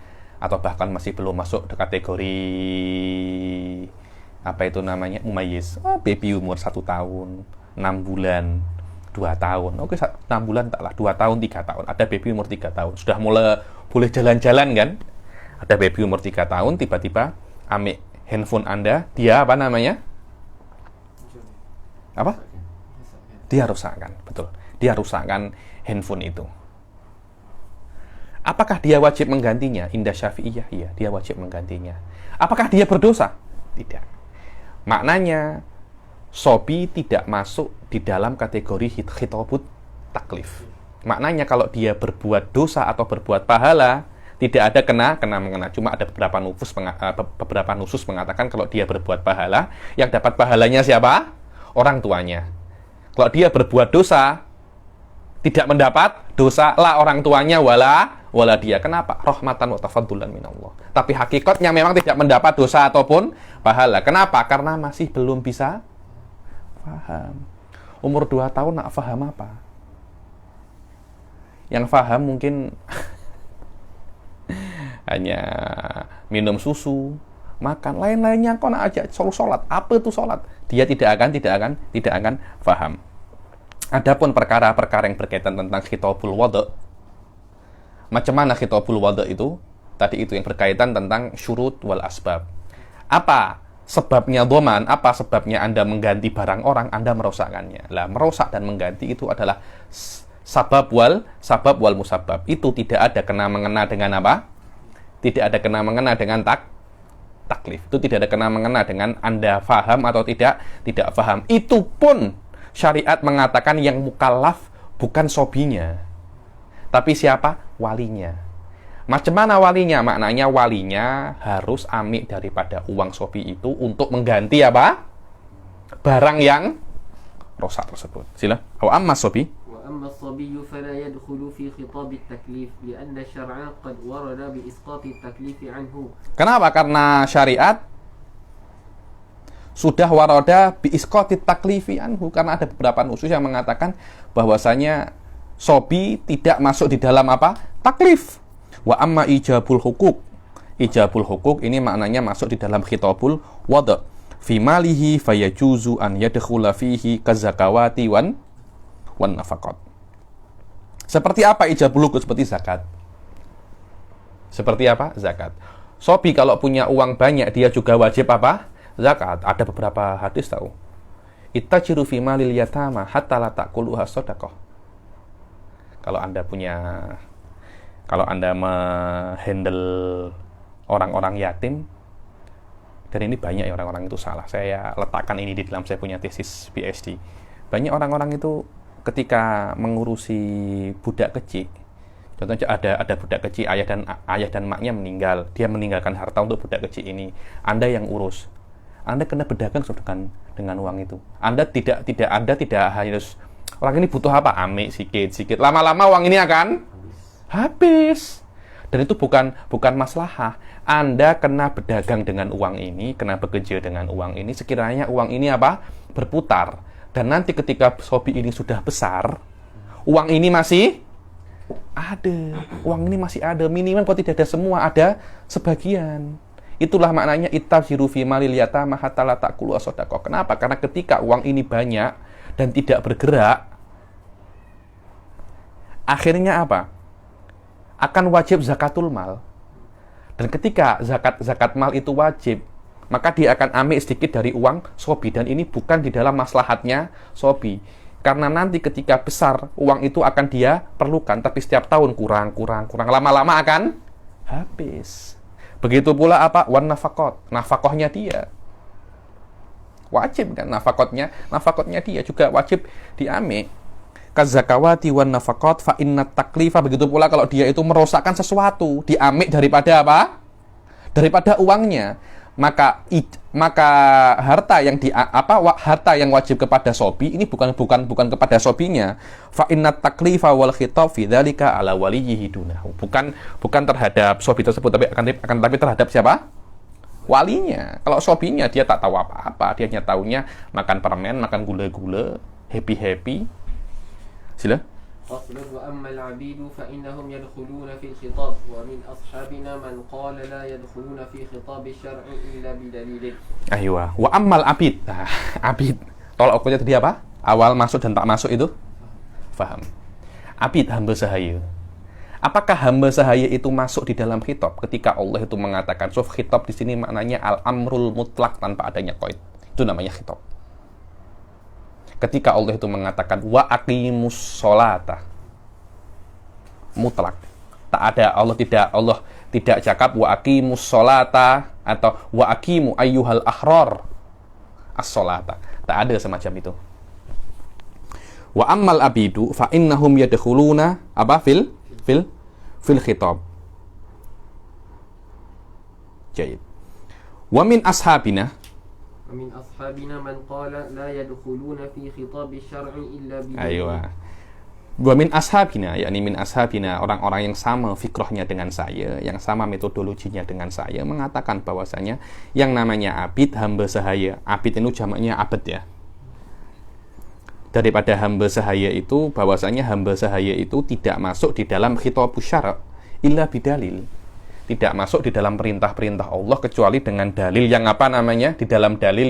atau bahkan masih belum masuk ke kategori mumayyiz. Baby umur 1 tahun, 6 bulan, 2 tahun. Oke, 6 bulan taklah, 2 tahun, 3 tahun. Ada baby umur 3 tahun. Sudah mulai boleh jalan-jalan kan? Ada baby umur 3 tahun, tiba-tiba ambil handphone Anda, dia Dia rusakkan, betul. Dia rusakkan handphone itu. Apakah dia wajib menggantinya? Indah Syafi'iyah, iya, dia wajib menggantinya. Apakah dia berdosa? Tidak. Maknanya, sobi tidak masuk di dalam kategori khitobut taklif. Maknanya kalau dia berbuat dosa atau berbuat pahala, tidak ada kena mengena. Cuma ada beberapa nusus mengatakan kalau dia berbuat pahala, yang dapat pahalanya siapa? Orang tuanya. Kalau dia berbuat dosa, tidak mendapat dosa lah orang tuanya wala dia. Kenapa? Rahmatan wa tafaddulan minallah. Tapi hakikatnya memang tidak mendapat dosa ataupun pahala. Kenapa? Karena masih belum bisa paham. Umur 2 tahun nak paham apa? Yang paham mungkin hanya minum susu, makan, lain-lainnya kok nak ajak sholat. Apa itu sholat? Dia tidak akan paham. Adapun perkara-perkara yang berkaitan tentang khitabul wada', macam mana khitabul wada' itu? Tadi itu yang berkaitan tentang syurut wal asbab. Apa sebabnya dhaman? Apa sebabnya Anda mengganti barang orang? Anda merosakkannya. Lah, merosak dan mengganti itu adalah sabab wal musabab. Itu tidak ada kena mengena dengan apa? Tidak ada kena mengena dengan taklif. Itu tidak ada kena mengena dengan Anda faham atau tidak faham. Itu pun syariat mengatakan yang mukallaf bukan sobinya, tapi siapa? Walinya. Macam mana walinya? Maknanya walinya harus amik daripada uang sobi itu untuk mengganti apa? Barang yang rosak tersebut. Sila. Wa amma sobi. Wa amma as-sabiy fala yadkhulu fi khitab at-taklif li'anna syar'a qad warada bi isqat at-taklif anhu. Kenapa? Karena syariat sudah warada bi isqati taklifi anhu, karena ada beberapa nusus yang mengatakan bahwasanya sobi tidak masuk di dalam apa? Taklif. Wa amma ijabul hukuk. Ijabul hukuk ini maknanya masuk di dalam khitabul wada'. Fi malihi fayajuzu an yadkhula fihi kazakawati wan nafaqat. Seperti apa ijabul hukuk? Seperti zakat. Seperti apa? Zakat. Sobi kalau punya uang banyak, dia juga wajib apa? Zakat. Ada beberapa hadis tahu. Ittajiru fi malil yatama hatta la taquluha shadaqah. Kalau Anda menghandle orang-orang yatim, dan ini banyak ya orang-orang itu salah. Saya letakkan ini di dalam saya punya tesis PhD. Banyak orang-orang itu ketika mengurusi budak kecil, contohnya ada budak kecil, ayah dan maknya meninggal, dia meninggalkan harta untuk budak kecil ini. Anda yang urus. Anda kena berdagang dengan uang itu. Anda tidak harus orang ini butuh apa? Ambil sikit. Lama-lama uang ini akan habis. Dan itu bukan masalah. Anda kena berdagang dengan uang ini, kena bekerja dengan uang ini, sekiranya uang ini apa? Berputar. Dan nanti ketika sobi ini sudah besar, uang ini masih ada. Uang ini masih ada. Minimal kalau tidak ada semua, ada sebagian. Itulah maknanya ittajiru fi malil yatama hatta la taqulu shadaqah. Kenapa? Karena ketika uang ini banyak dan tidak bergerak, akhirnya apa? Akan wajib zakatul mal. Dan ketika zakat mal itu wajib, maka dia akan ambil sedikit dari uang sobi, dan ini bukan di dalam maslahatnya sobi. Karena nanti ketika besar uang itu akan dia perlukan, tapi setiap tahun kurang, lama-lama akan habis. Begitu pula apa? Wan nafaqat. Nafaqahnya dia wajib kan, nafaqatnya dia juga wajib diambil. Kazakawati wan nafaqat fa inna taklifa. Begitu pula kalau dia itu merosakkan sesuatu, diambil daripada apa? Daripada uangnya. Maka harta yang wajib kepada sobi ini bukan kepada sobinya. Fa inna taklifa wal khitab fi dzalika ala waliyhi dunahu. Bukan terhadap sobi tersebut, tapi terhadap siapa? Walinya. Kalau sobinya dia tak tahu apa-apa, dia hanya tahunya makan permen, makan gula-gula, happy. Sila. فصل وأما العبيد فإنهم يدخلون في الخطاب ومن أصحابنا من قال لا يدخلون في خطاب الشرع إلا بدليل. Aywa. Wa ammal abid. Nah, abid. Tolak ukurnya tadi apa? Awal masuk dan tak masuk itu? Faham. Abid, hamba sahaya. Apakah hamba sahaya itu masuk di dalam khitab ketika Allah itu mengatakan, khitab di sini maknanya al-amrul mutlak tanpa adanya qaid. Itu namanya khitab. Ketika Allah itu mengatakan wa aqimus sholata, mutlak, Tak ada, Allah tidak cakap wa aqimus sholata atau wa aqimu ayyuhal ahrar as-sholata. Tak ada semacam itu. Wa ammal abidu fa innahum yadkhuluna apa fil khitab. Jayid. Wa min ashabina man qala la yadkhuluna fi khitab asy-syar'i illa bi. Aywa. Wa min ashabina, yakni min ashabina, orang-orang yang sama fikrahnya dengan saya, yang sama metodologinya dengan saya, mengatakan bahwasanya yang namanya abid, hamba sahaya. Abid itu jamaknya abad ya. Daripada hamba sahaya itu, bahwasanya hamba sahaya itu tidak masuk di dalam khitabus syara' illa bidalil. Tidak masuk di dalam perintah-perintah Allah kecuali dengan dalil yang apa namanya? Di dalam dalil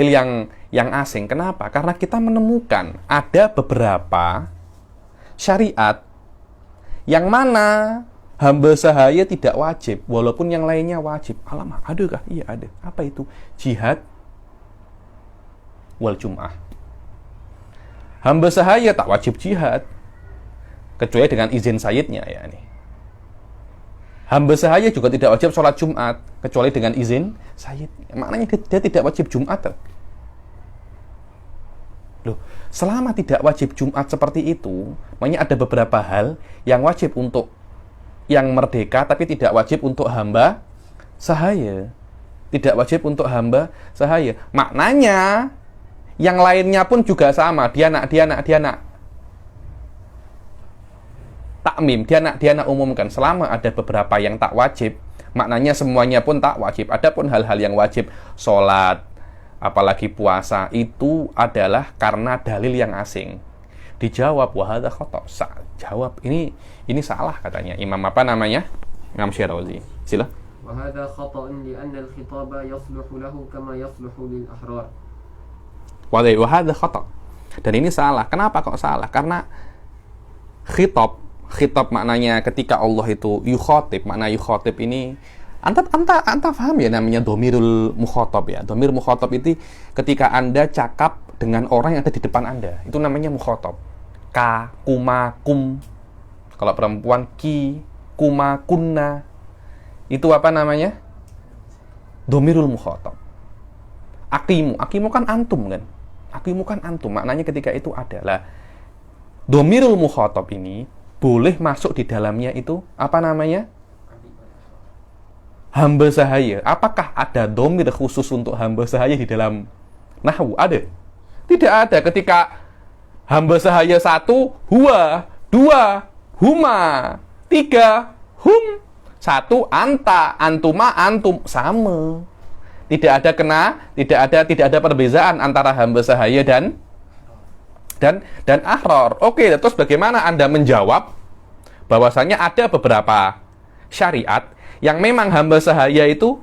yang asing. Kenapa? Karena kita menemukan ada beberapa syariat yang mana hamba sahaya tidak wajib, walaupun yang lainnya wajib. Alamak, adakah? Iya ada. Apa itu? Jihad wal jum'ah. Hamba sahaya tak wajib jihad kecuali dengan izin sayyidnya, ya nih. Hamba sahaya juga tidak wajib sholat Jumat kecuali dengan izin sayyid. Maknanya dia tidak wajib Jumat. Loh, selama tidak wajib Jumat seperti itu, makanya ada beberapa hal yang wajib untuk yang merdeka tapi tidak wajib untuk hamba sahaya. Tidak wajib untuk hamba sahaya. Maknanya yang lainnya pun juga sama. Dia nak takmim, dia nak umumkan. Selama ada beberapa yang tak wajib, maknanya semuanya pun tak wajib. Adapun hal-hal yang wajib, sholat, apalagi puasa, itu adalah karena dalil yang asing. Dijawab, wahada khata'. Jawab, ini salah katanya. Imam apa namanya? Imam Syirazi. Sila. Wahada khata'un li'anna al-khitaba yasluhu lahu kama yasluhu lil ahrar. Wahada khata'. Dan ini salah. Kenapa kok salah? Karena khitab maknanya ketika Allah itu yukhatib, makna yukhatib ini anta paham ya, namanya dhamirul mukhatab ya. Dhamir mukhatab itu ketika Anda cakap dengan orang yang ada di depan Anda, itu namanya mukhatab. Ka, kuma, kum. Kalau perempuan ki, kuma, kunna. Itu apa namanya? Dhamirul mukhatab. Akimu kan antum kan? Akimu kan antum, maknanya ketika itu adalah dhamirul mukhatab ini boleh masuk di dalamnya itu apa namanya? Hamba sahaya. Apakah ada dhamir khusus untuk hamba sahaya di dalam nahwu? Ada? Tidak ada. Ketika hamba sahaya 1, huwa, 2, huma, 3, hum, 1, anta, antuma, antum, sama. Tidak ada perbezaan antara hamba sahaya dan ahrar. Oke, terus bagaimana Anda menjawab bahwasanya ada beberapa syariat yang memang hamba sahaya itu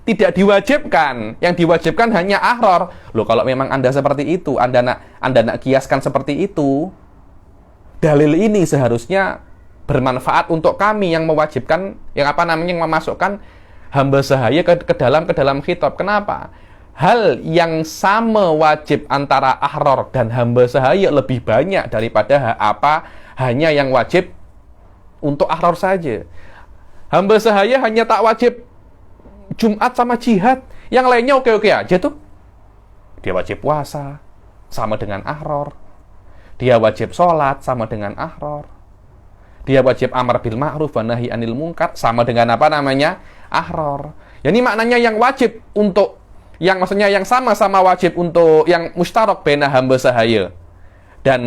tidak diwajibkan, yang diwajibkan hanya ahrar. Loh, kalau memang Anda seperti itu, Anda nak kiaskan seperti itu, dalil ini seharusnya bermanfaat untuk kami yang mewajibkan, yang memasukkan hamba sahaya ke dalam khitab. Kenapa? Hal yang sama wajib antara ahrar dan hamba sahaya lebih banyak daripada hanya yang wajib untuk ahrar saja. Hamba sahaya hanya tak wajib Jumat sama jihad, yang lainnya oke-oke aja tuh. Dia wajib puasa sama dengan ahrar. Dia wajib sholat sama dengan ahrar. Dia wajib amar bil ma'ruf wa nahi anil munkar sama dengan ahrar. Jadi maknanya yang wajib untuk maksudnya yang sama-sama wajib untuk yang mustarok bena hamba sahaya dan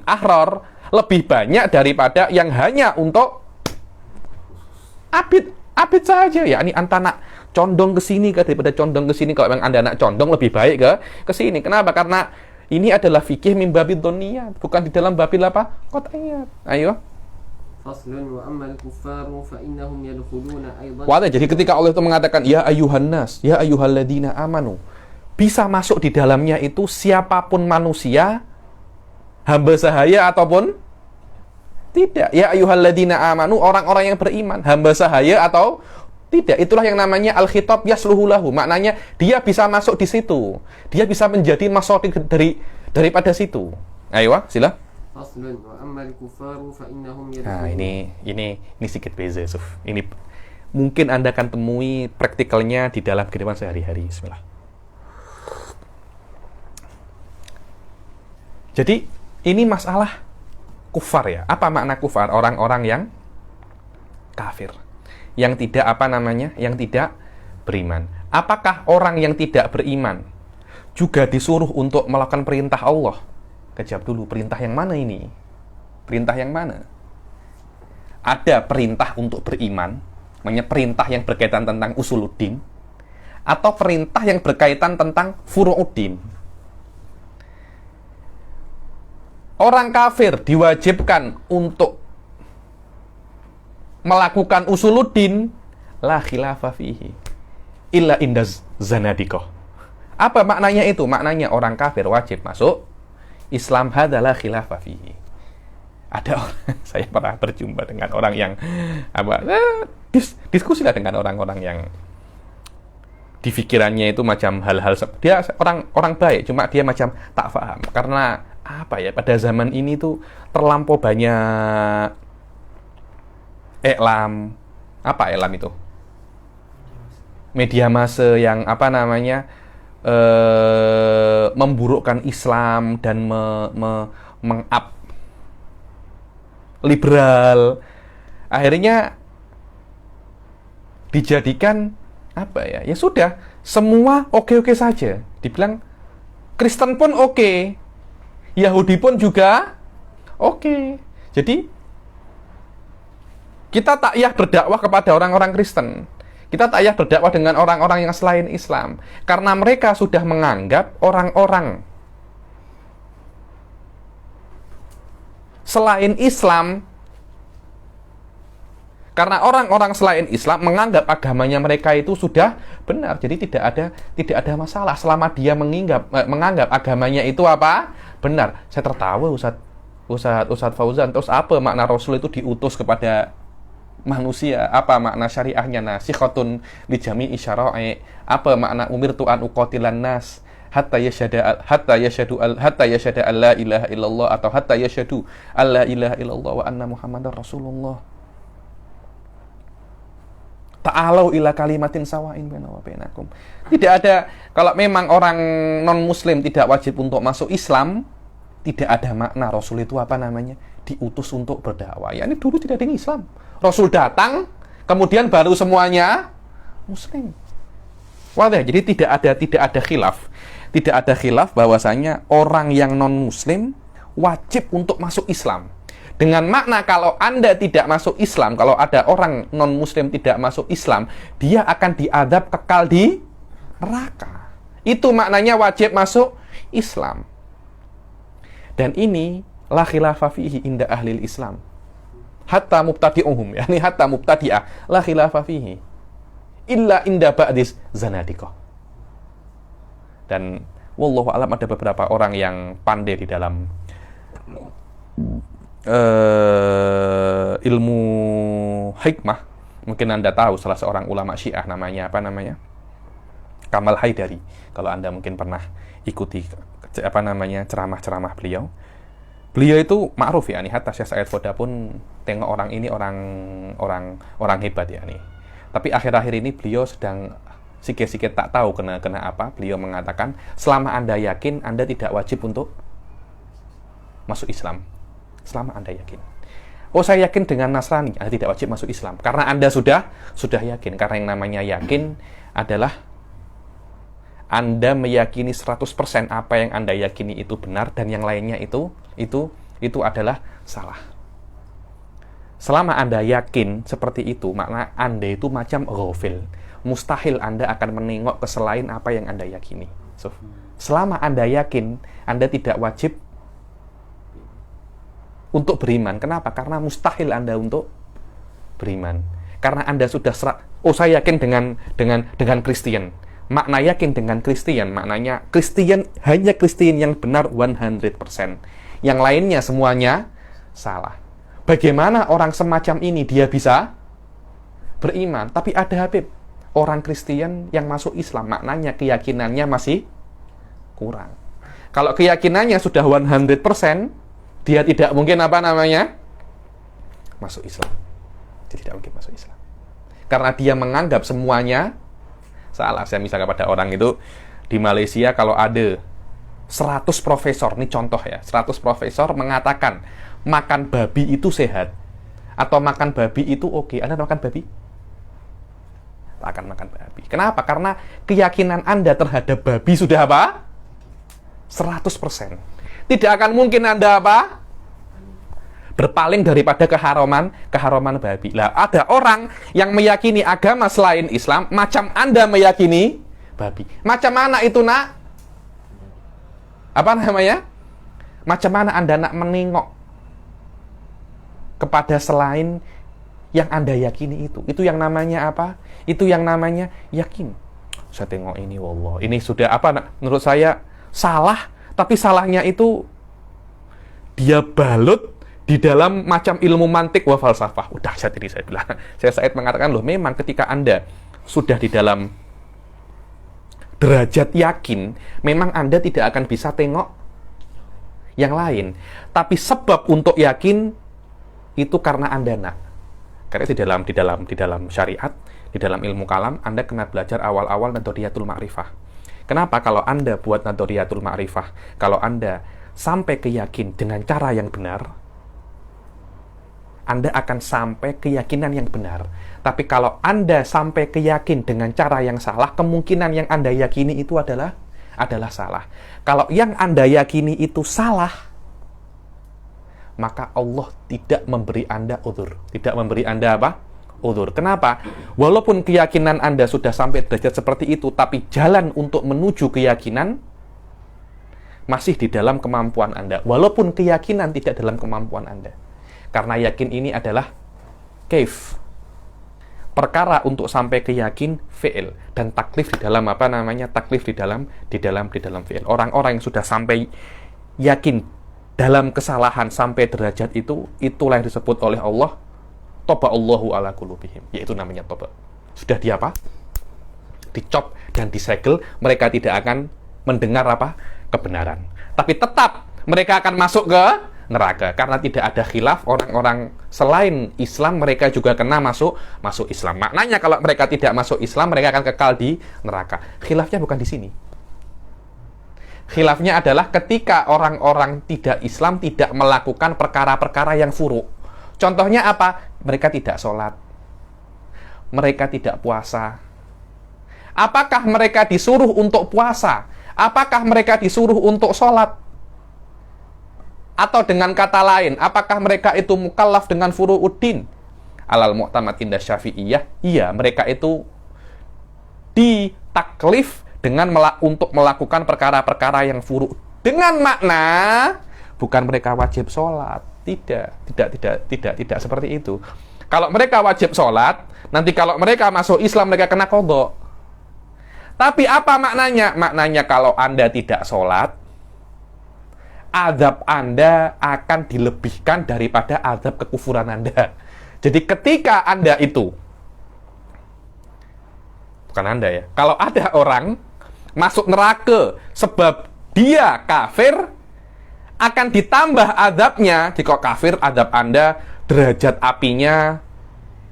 ahrar lebih banyak daripada yang hanya untuk abid saja. Ya, ini anta nak condong ke sini daripada condong ke sini. Kalau memang Anda nak condong, lebih baik ke sini. Kenapa? Karena ini adalah fikih min babid dhanniyat, bukan di dalam babil apa? Qat'iyat. Ayo. Jadi ketika Allah itu mengatakan ya ayyuhan nas, ya ayyuhalladzina amanu, bisa masuk di dalamnya itu siapapun manusia, hamba sahaya ataupun tidak. Ya ayyuhalladzina amanu, orang-orang yang beriman, hamba sahaya atau tidak. Itulah yang namanya al-khitab yasluhu lahu. Maknanya dia bisa masuk di situ. Dia bisa menjadi masuk daripada situ. Ayo, sila. Faslun wa ammal kufaru fa innahum Nah, yadkhulun. ini sedikit beza, Yusuf. Ini mungkin Anda akan temui praktikalnya di dalam kehidupan sehari-hari. Bismillah. Jadi, ini masalah kufar ya. Apa makna kufar? Orang-orang yang kafir. Yang tidak Yang tidak beriman. Apakah orang yang tidak beriman juga disuruh untuk melakukan perintah Allah? Kejawab dulu, perintah yang mana ini? Perintah yang mana? Ada perintah untuk beriman, namanya perintah yang berkaitan tentang usuluddin, atau perintah yang berkaitan tentang furu'uddin. Orang kafir diwajibkan untuk melakukan usuluddin, la khilafa fihi illa indaz zanadikoh. Apa maknanya itu? Maknanya orang kafir wajib masuk Islam, hadalah khilafah fihi. Ada orang, saya pernah berjumpa dengan orang yang diskusilah dengan orang-orang yang di pikirannya itu macam hal-hal, dia orang baik, cuma dia macam tak paham karena pada zaman ini tuh terlampau banyak iklam itu, media massa yang memburukkan Islam dan meng-up liberal. Akhirnya dijadikan ya sudah, semua oke-oke saja. Dibilang Kristen pun oke, Yahudi pun juga oke. Jadi kita tak payah berdakwah kepada orang-orang Kristen. Kita tak payah berdakwah dengan orang-orang yang selain Islam. Karena mereka sudah menganggap orang-orang selain Islam, karena orang-orang selain Islam menganggap agamanya mereka itu sudah benar. Jadi tidak ada masalah selama dia menganggap agamanya itu benar. Saya tertawa Ustadz Fauzan, terus apa makna Rasul itu diutus kepada manusia? Apa makna syariahnya? Nasikhatun li jami'i syara'i. Apa makna umirtu an uqatilan nas hatta yashhadu alla ilaha illallah, atau hatta yashhadu alla ilaha illallah wa anna muhammadar rasulullah. Ta'alau ila kalimatin sawa'in baina wa bainakum. Tidak ada, kalau memang orang non muslim tidak wajib untuk masuk Islam, tidak ada makna Rasul itu diutus untuk berdakwah. Ya, ini dulu tidak ada Islam. Rasul datang, kemudian baru semuanya Muslim. Wadah, jadi tidak ada khilaf. Tidak ada khilaf bahwasanya orang yang non-Muslim wajib untuk masuk Islam. Dengan makna kalau Anda tidak masuk Islam, kalau ada orang non-Muslim tidak masuk Islam, dia akan diadab kekal di neraka. Itu maknanya wajib masuk Islam. Dan ini la khilafa fihi inda ahlil Islam. Hatta mubtadi'uhum, yakni hatta mubtadi'ah, la khilafa fihi illa inda ba'dis zanadiqah. Dan wallahu alam, ada beberapa orang yang pandai di dalam ilmu hikmah. Mungkin Anda tahu salah seorang ulama Syiah namanya Kamal Haidari. Kalau Anda mungkin pernah ikuti ceramah-ceramah beliau. Beliau itu ma'ruf ya nih, hatta Syekh Said Foda pun tengok orang ini orang hebat ya nih. Tapi akhir-akhir ini beliau sedang sikit-sikit tak tahu kena apa. Beliau mengatakan, selama Anda yakin, Anda tidak wajib untuk masuk Islam. Selama Anda yakin. Oh, saya yakin dengan Nasrani, Anda tidak wajib masuk Islam. Karena Anda sudah yakin. Karena yang namanya yakin adalah Anda meyakini 100% apa yang Anda yakini itu benar, dan yang lainnya itu adalah salah. Selama Anda yakin seperti itu, makna Anda itu macam ghafil. Mustahil Anda akan menengok ke selain apa yang Anda yakini. So, selama Anda yakin, Anda tidak wajib untuk beriman. Kenapa? Karena mustahil Anda untuk beriman. Karena Anda sudah saya yakin dengan Kristen. Makna yakin dengan Kristen, maknanya Kristen, hanya Kristen yang benar 100%. Yang lainnya semuanya salah. Bagaimana orang semacam ini dia bisa beriman? Tapi ada Habib, orang Kristen yang masuk Islam, maknanya keyakinannya masih kurang. Kalau keyakinannya sudah 100%, dia tidak mungkin masuk Islam. Dia tidak mungkin masuk Islam. Karena dia menganggap semuanya salah. Saya misalnya pada orang itu di Malaysia, kalau ada 100 profesor, ini contoh ya, 100 profesor mengatakan makan babi itu sehat atau makan babi itu oke. Anda makan babi? Akan makan babi. Kenapa? Karena keyakinan Anda terhadap babi sudah 100%. Tidak akan mungkin Anda berpaling daripada keharaman babi. Lah, ada orang yang meyakini agama selain Islam macam Anda meyakini babi. Macam mana itu, Nak? Macam mana Anda nak menengok kepada selain yang Anda yakini itu? Itu yang namanya apa? Itu yang namanya yakin. Saya tengok ini, wallah, ini sudah menurut saya salah, tapi salahnya itu dia balut di dalam macam ilmu mantik wa falsafah. Udah saya bilang. Saya mengatakan, loh, memang ketika Anda sudah di dalam derajat yakin, memang Anda tidak akan bisa tengok yang lain. Tapi sebab untuk yakin itu karena Anda nak. Karena di dalam syariat, di dalam ilmu kalam, Anda kena belajar awal-awal nadhariyatul ma'rifah. Kenapa kalau Anda buat nadhariyatul ma'rifah, kalau Anda sampai ke yakin dengan cara yang benar, Anda akan sampai keyakinan yang benar. Tapi kalau Anda sampai ke yakin dengan cara yang salah, kemungkinan yang Anda yakini itu adalah salah. Kalau yang Anda yakini itu salah, maka Allah tidak memberi Anda uzur. Tidak memberi Anda uzur. Kenapa? Walaupun keyakinan Anda sudah sampai derajat seperti itu, tapi jalan untuk menuju keyakinan masih di dalam kemampuan Anda. Walaupun keyakinan tidak dalam kemampuan Anda. Karena yakin ini adalah kaif. Perkara untuk sampai ke yakin fi'il, dan taklif di dalam taklif di dalam fi'il. Orang-orang yang sudah sampai yakin dalam kesalahan sampai derajat itu, itulah yang disebut oleh Allah toba Allahu ala qulubihim, yaitu namanya toba. Sudah dicop dan disegel, mereka tidak akan mendengar kebenaran. Tapi tetap mereka akan masuk ke neraka, karena tidak ada khilaf. Orang-orang selain Islam mereka juga kena masuk Islam. Maknanya kalau mereka tidak masuk Islam, mereka akan kekal di neraka. Khilafnya bukan di sini. Khilafnya adalah ketika orang-orang tidak Islam tidak melakukan perkara-perkara yang furu'. Contohnya apa? Mereka tidak sholat, mereka tidak puasa. Apakah mereka disuruh untuk puasa? Apakah mereka disuruh untuk sholat? Atau dengan kata lain, apakah mereka itu mukallaf dengan furu'uddin? Alal mu'tamad indah syafi'iyah, iya, mereka itu ditaklif dengan untuk melakukan perkara-perkara yang furu'. Dengan makna, bukan mereka wajib sholat. Tidak seperti itu. Kalau mereka wajib sholat, nanti kalau mereka masuk Islam, mereka kena qadha. Tapi apa maknanya? Maknanya kalau Anda tidak sholat, azab Anda akan dilebihkan daripada azab kekufuran Anda. Jadi ketika Anda itu, bukan Anda ya, kalau ada orang masuk neraka sebab dia kafir, akan ditambah azabnya. Jika kafir, azab Anda derajat apinya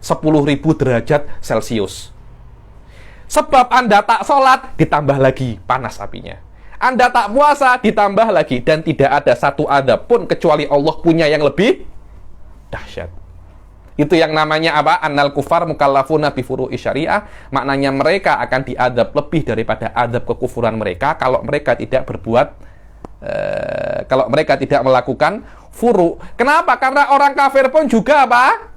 10.000 derajat Celcius. Sebab Anda tak sholat, ditambah lagi panas apinya. Anda tak puasa, ditambah lagi. Dan tidak ada satu azab pun kecuali Allah punya yang lebih dahsyat. Itu yang namanya apa? Annal kufar mukallafuna bi furu'i syariah. Maknanya mereka akan diazab lebih daripada azab kekufuran mereka kalau mereka tidak berbuat, kalau mereka tidak melakukan furu'. Kenapa? Karena orang kafir pun juga apa?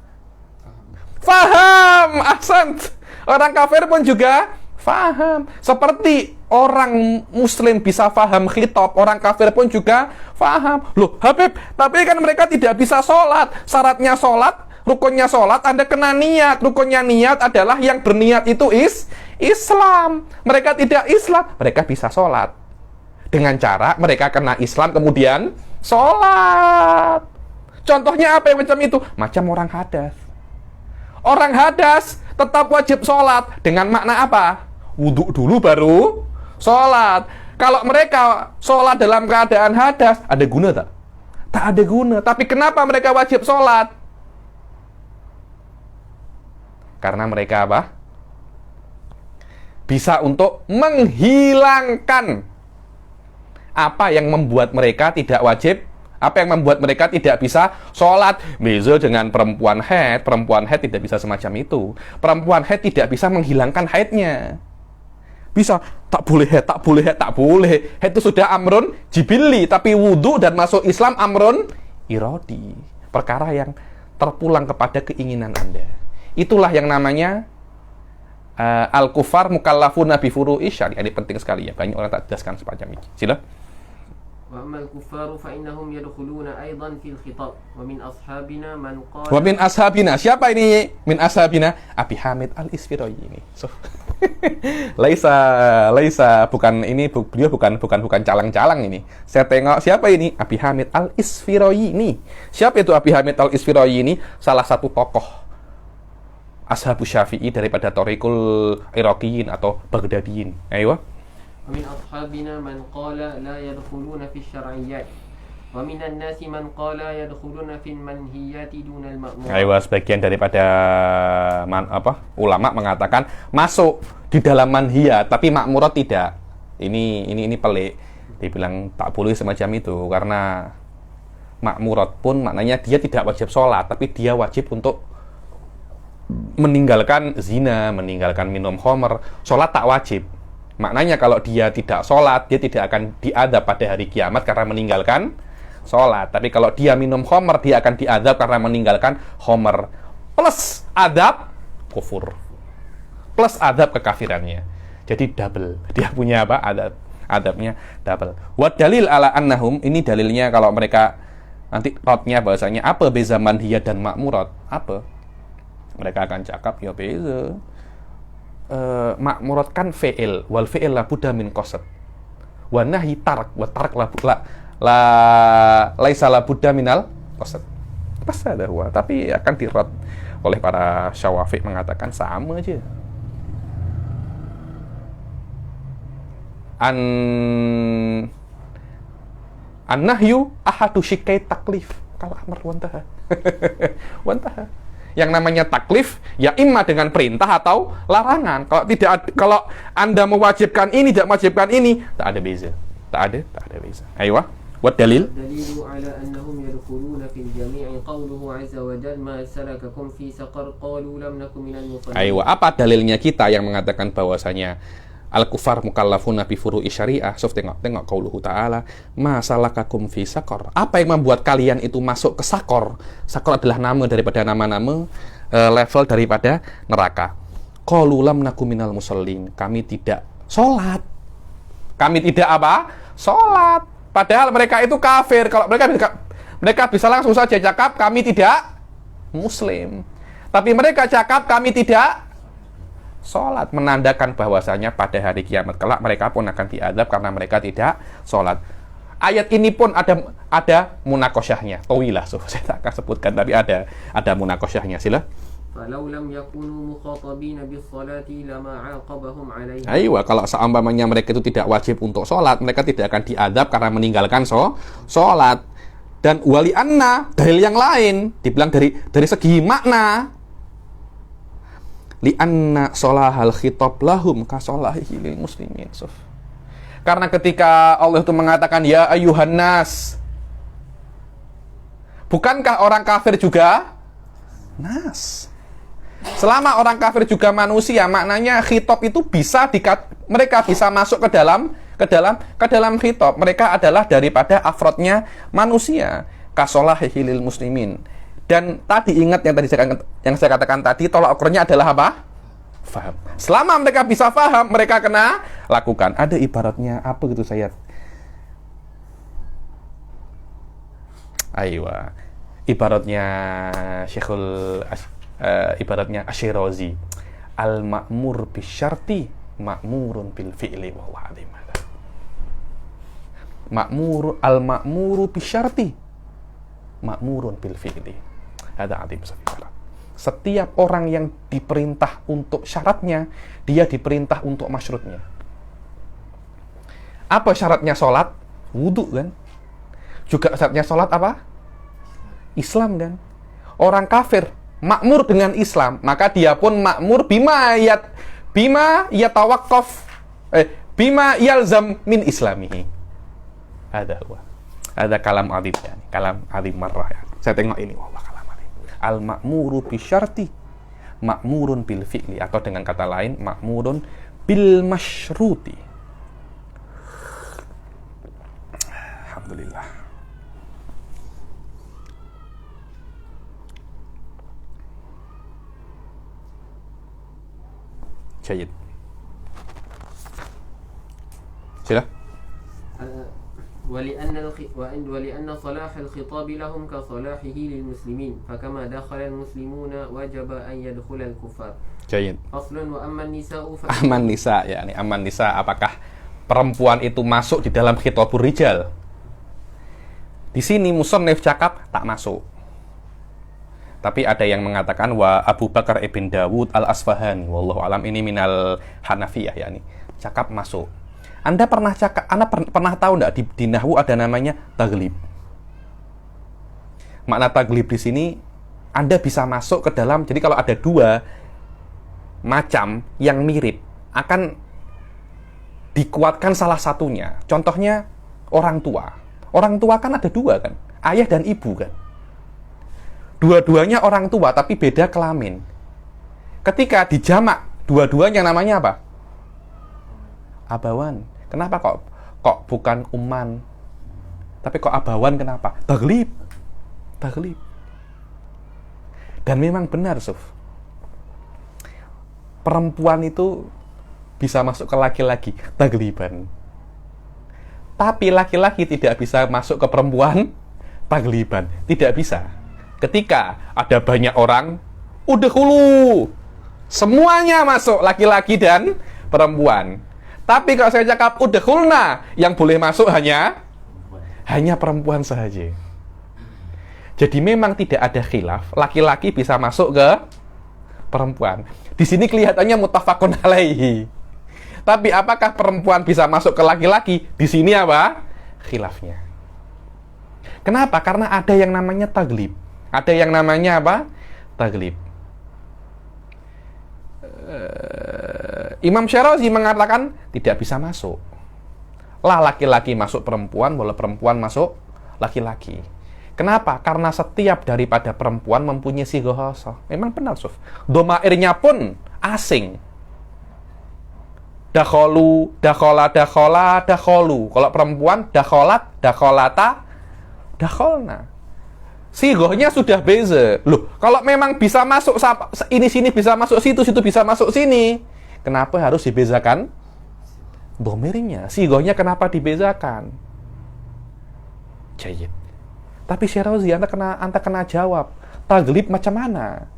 Faham. Ahsant. Orang kafir pun juga faham. Seperti orang muslim bisa faham khitab, orang kafir pun juga faham. Loh, Habib, tapi kan mereka tidak bisa sholat. Syaratnya sholat, rukunnya sholat, Anda kena niat. Rukunnya niat adalah yang berniat itu Islam. Mereka tidak Islam, mereka bisa sholat. Dengan cara mereka kena Islam, kemudian sholat. Contohnya apa yang macam itu? Macam orang hadas. Orang hadas tetap wajib sholat. Dengan makna apa? Wudhu dulu baru sholat. Kalau mereka sholat dalam keadaan hadas, ada guna tak? Tak ada guna. Tapi kenapa mereka wajib sholat? Karena mereka apa? Bisa untuk menghilangkan apa yang membuat mereka tidak wajib, apa yang membuat mereka tidak bisa sholat. Beza dengan perempuan haid tidak bisa semacam itu. Perempuan haid tidak bisa menghilangkan haidnya. Bisa, tak boleh haid, tak boleh haid, tak boleh. Haid itu sudah amrun jibili, tapi wudhu dan masuk Islam amrun irodi. Perkara yang terpulang kepada keinginan Anda. Itulah yang namanya al-kufar mukallafuna bi furu'i syariah. Ini penting sekali ya. Banyak orang tak jelaskan semacam ini. Sila. Wa ammal kuffaru fa innahum yadkhuluna aidan fil khitab. Wa min ashabina man qala. Wa min ashabina. Siapa ini min ashabina? Abi Hamid Al-Isfirayi ini. So. Laisa bukan ini, beliau bukan calang-calang ini. Saya tengok siapa ini? Abi Hamid Al-Isfirayi ini. Siapa itu Abi Hamid Al-Isfirayi ini? Salah satu tokoh Ashabus Syafi'i daripada Thariqul Iraqiyin atau Baghdadiyin. Ayo. ومن أصحابنا من قال لا يدخلون في الشرعيات ومن الناس من قال يدخلون في المنهيات دون المأمور. Ayo, sebagian daripada ulama mengatakan masuk di dalam manhiyat tapi makmurat tidak. Ini pelik. Dibilang tak boleh semacam itu karena makmurat pun maknanya dia tidak wajib sholat tapi dia wajib untuk meninggalkan zina, meninggalkan minum khamr. Sholat tak wajib. Maknanya kalau dia tidak sholat, dia tidak akan diadab pada hari kiamat karena meninggalkan sholat. Tapi kalau dia minum khamr, dia akan diadab karena meninggalkan khamr. Plus adab kufur. Plus adab kekafirannya. Jadi double. Dia punya apa? Adabnya double. Wa dalil ala annahum, ini dalilnya kalau mereka nanti rotnya bahasanya apa beza manhiyah dan makmurat? Apa? Mereka akan cakap ya beza. Makmurat kan fi'il, wal fi'il la budda min qasad. Wa nahyi tark, wa tark laisa la budda minal qasad. Pasada huwa, tapi akan dirad oleh para Syafi'i mengatakan sama aja. An-nahyu ahadu syikai taklif. Kalau amar wantaha. Wantaha. Yang namanya taklif ya imma dengan perintah atau larangan. Kalau Anda mewajibkan ini, tidak mewajibkan ini, tak ada beza. Tak ada beza. Ayo, what dalil? Dalilu ala annahum yadkhuluna fil jami' qawluhu 'azza wa jalla ma salakakum fi saqar qalu lam nakum minal musallin. Ayo, apa dalilnya kita yang mengatakan bahwasanya al-kufar mukallafuna bi furu'i syariah? So, tengok qauluhu ta'ala, ma salakakum fi saqar. Apa yang membuat kalian itu masuk ke sakor? Sakor adalah nama daripada nama-nama level daripada neraka. Qalu lam nakum minal musallin. Kami tidak sholat. Kami tidak apa? Sholat. Padahal mereka itu kafir. Kalau mereka bisa langsung saja cakap kami tidak muslim. Tapi mereka cakap kami tidak sholat, menandakan bahwasanya pada hari kiamat kelak mereka pun akan diadab karena mereka tidak sholat. Ayat ini pun ada munakosyahnya. Tawilah, saya tak akan sebutkan, tapi ada munakosyahnya. Sila. Falau lam yakunu mukhatabina bis salati lama 'aqabahum 'alaiha. Ayo, kalau seumpamanya mereka itu tidak wajib untuk sholat, mereka tidak akan diadab karena meninggalkan sholat. Dan wali anna, dalil yang lain dibilang dari segi makna. Li'anna sholahal khitab lahum kasolahihi lil muslimin. Karena ketika Allah itu mengatakan ya ayyuhan nas, bukankah orang kafir juga nas? Selama orang kafir juga manusia, maknanya khitab itu mereka bisa masuk ke dalam khitab. Mereka adalah daripada afrodnya manusia. Kasolahihi lil muslimin. Dan tadi ingat yang saya katakan tadi, tolak ukurnya adalah apa? Faham. Selama mereka bisa faham, mereka kena lakukan. Ada ibaratnya apa gitu saya? Aywa. Ibaratnya ibaratnya Asyirazi. Al-ma'mur bisyarti ma'murun bil fi'li wa huwa 'azim. Al-ma'muru bisyarti ma'murun bil fi'li. Ada adim safiqarat. Setiap orang yang diperintah untuk syaratnya, dia diperintah untuk masyrutnya. Apa syaratnya sholat? Wudu kan? juga syaratnya sholat apa? Islam kan. Orang kafir makmur dengan Islam, maka dia pun makmur bima yatawaqqaf bima yalzam min islamihi. Ada kalam adib ya, kalam adib marrah ya. Saya tengok ini, wah kalam adib. Al makmuru bi syarti makmurun bil fi'li, atau dengan kata lain makmurun bil masyruti. Alhamdulillah. Jayid. Sila. ولأن صلاح الخطاب لهم كصلاحه للمسلمين فكما دخل المسلمون وجب أن يدخل الكفار. Jayid. فصل وأما النساء Aman nisa, yakni aman nisa, apakah perempuan itu masuk di dalam khitabur rijal? Di sini musannif cakap tak masuk. Tapi ada yang mengatakan wa Abu Bakar ibn Dawud al-Asfahani, wallahu alam, ini minal Hanafiyah yakni, cakap masuk. Anda pernah tahu enggak di nahwu ada namanya taglib? Makna taglib di sini Anda bisa masuk ke dalam, jadi kalau ada dua macam yang mirip akan dikuatkan salah satunya. Contohnya orang tua. Orang tua kan ada dua kan, ayah dan ibu kan. Dua-duanya orang tua tapi beda kelamin. Ketika dijamak dua-duanya namanya apa? Abawan. Kenapa kok bukan umman? Tapi kok abawan kenapa? Taglib. Dan memang benar, Suf. Perempuan itu bisa masuk ke laki-laki, tagliban. Tapi laki-laki tidak bisa masuk ke perempuan, tagliban. Tidak bisa. Ketika ada banyak orang, udkhulu. Semuanya masuk, laki-laki dan perempuan. Tapi kalau saya cakap udkhulna, yang boleh masuk hanya perempuan saja. Jadi memang tidak ada khilaf, laki-laki bisa masuk ke perempuan. Di sini kelihatannya muttafaqun alaihi. Tapi apakah perempuan bisa masuk ke laki-laki? Di sini apa? Khilafnya. Kenapa? Karena ada yang namanya taglib. Ada yang namanya apa? Taglib. Imam Syarazi mengatakan tidak bisa masuk. Lah laki-laki masuk perempuan, boleh perempuan masuk laki-laki. Kenapa? Karena setiap daripada perempuan mempunyai sighah khasah. Memang benar, Suf. Domairnya pun asing. Dakholu, dakhola, dakhola, dakholu. Kalau perempuan, dakholat, dakholata, dakholna. Sighahnya sudah beza. Loh, kalau memang bisa masuk ini sini bisa masuk situ, situ bisa masuk sini, kenapa harus dibezakan domirnya? Sighahnya kenapa dibezakan? Jayid. Tapi Syarazi, anda kena jawab. Taglib macam mana?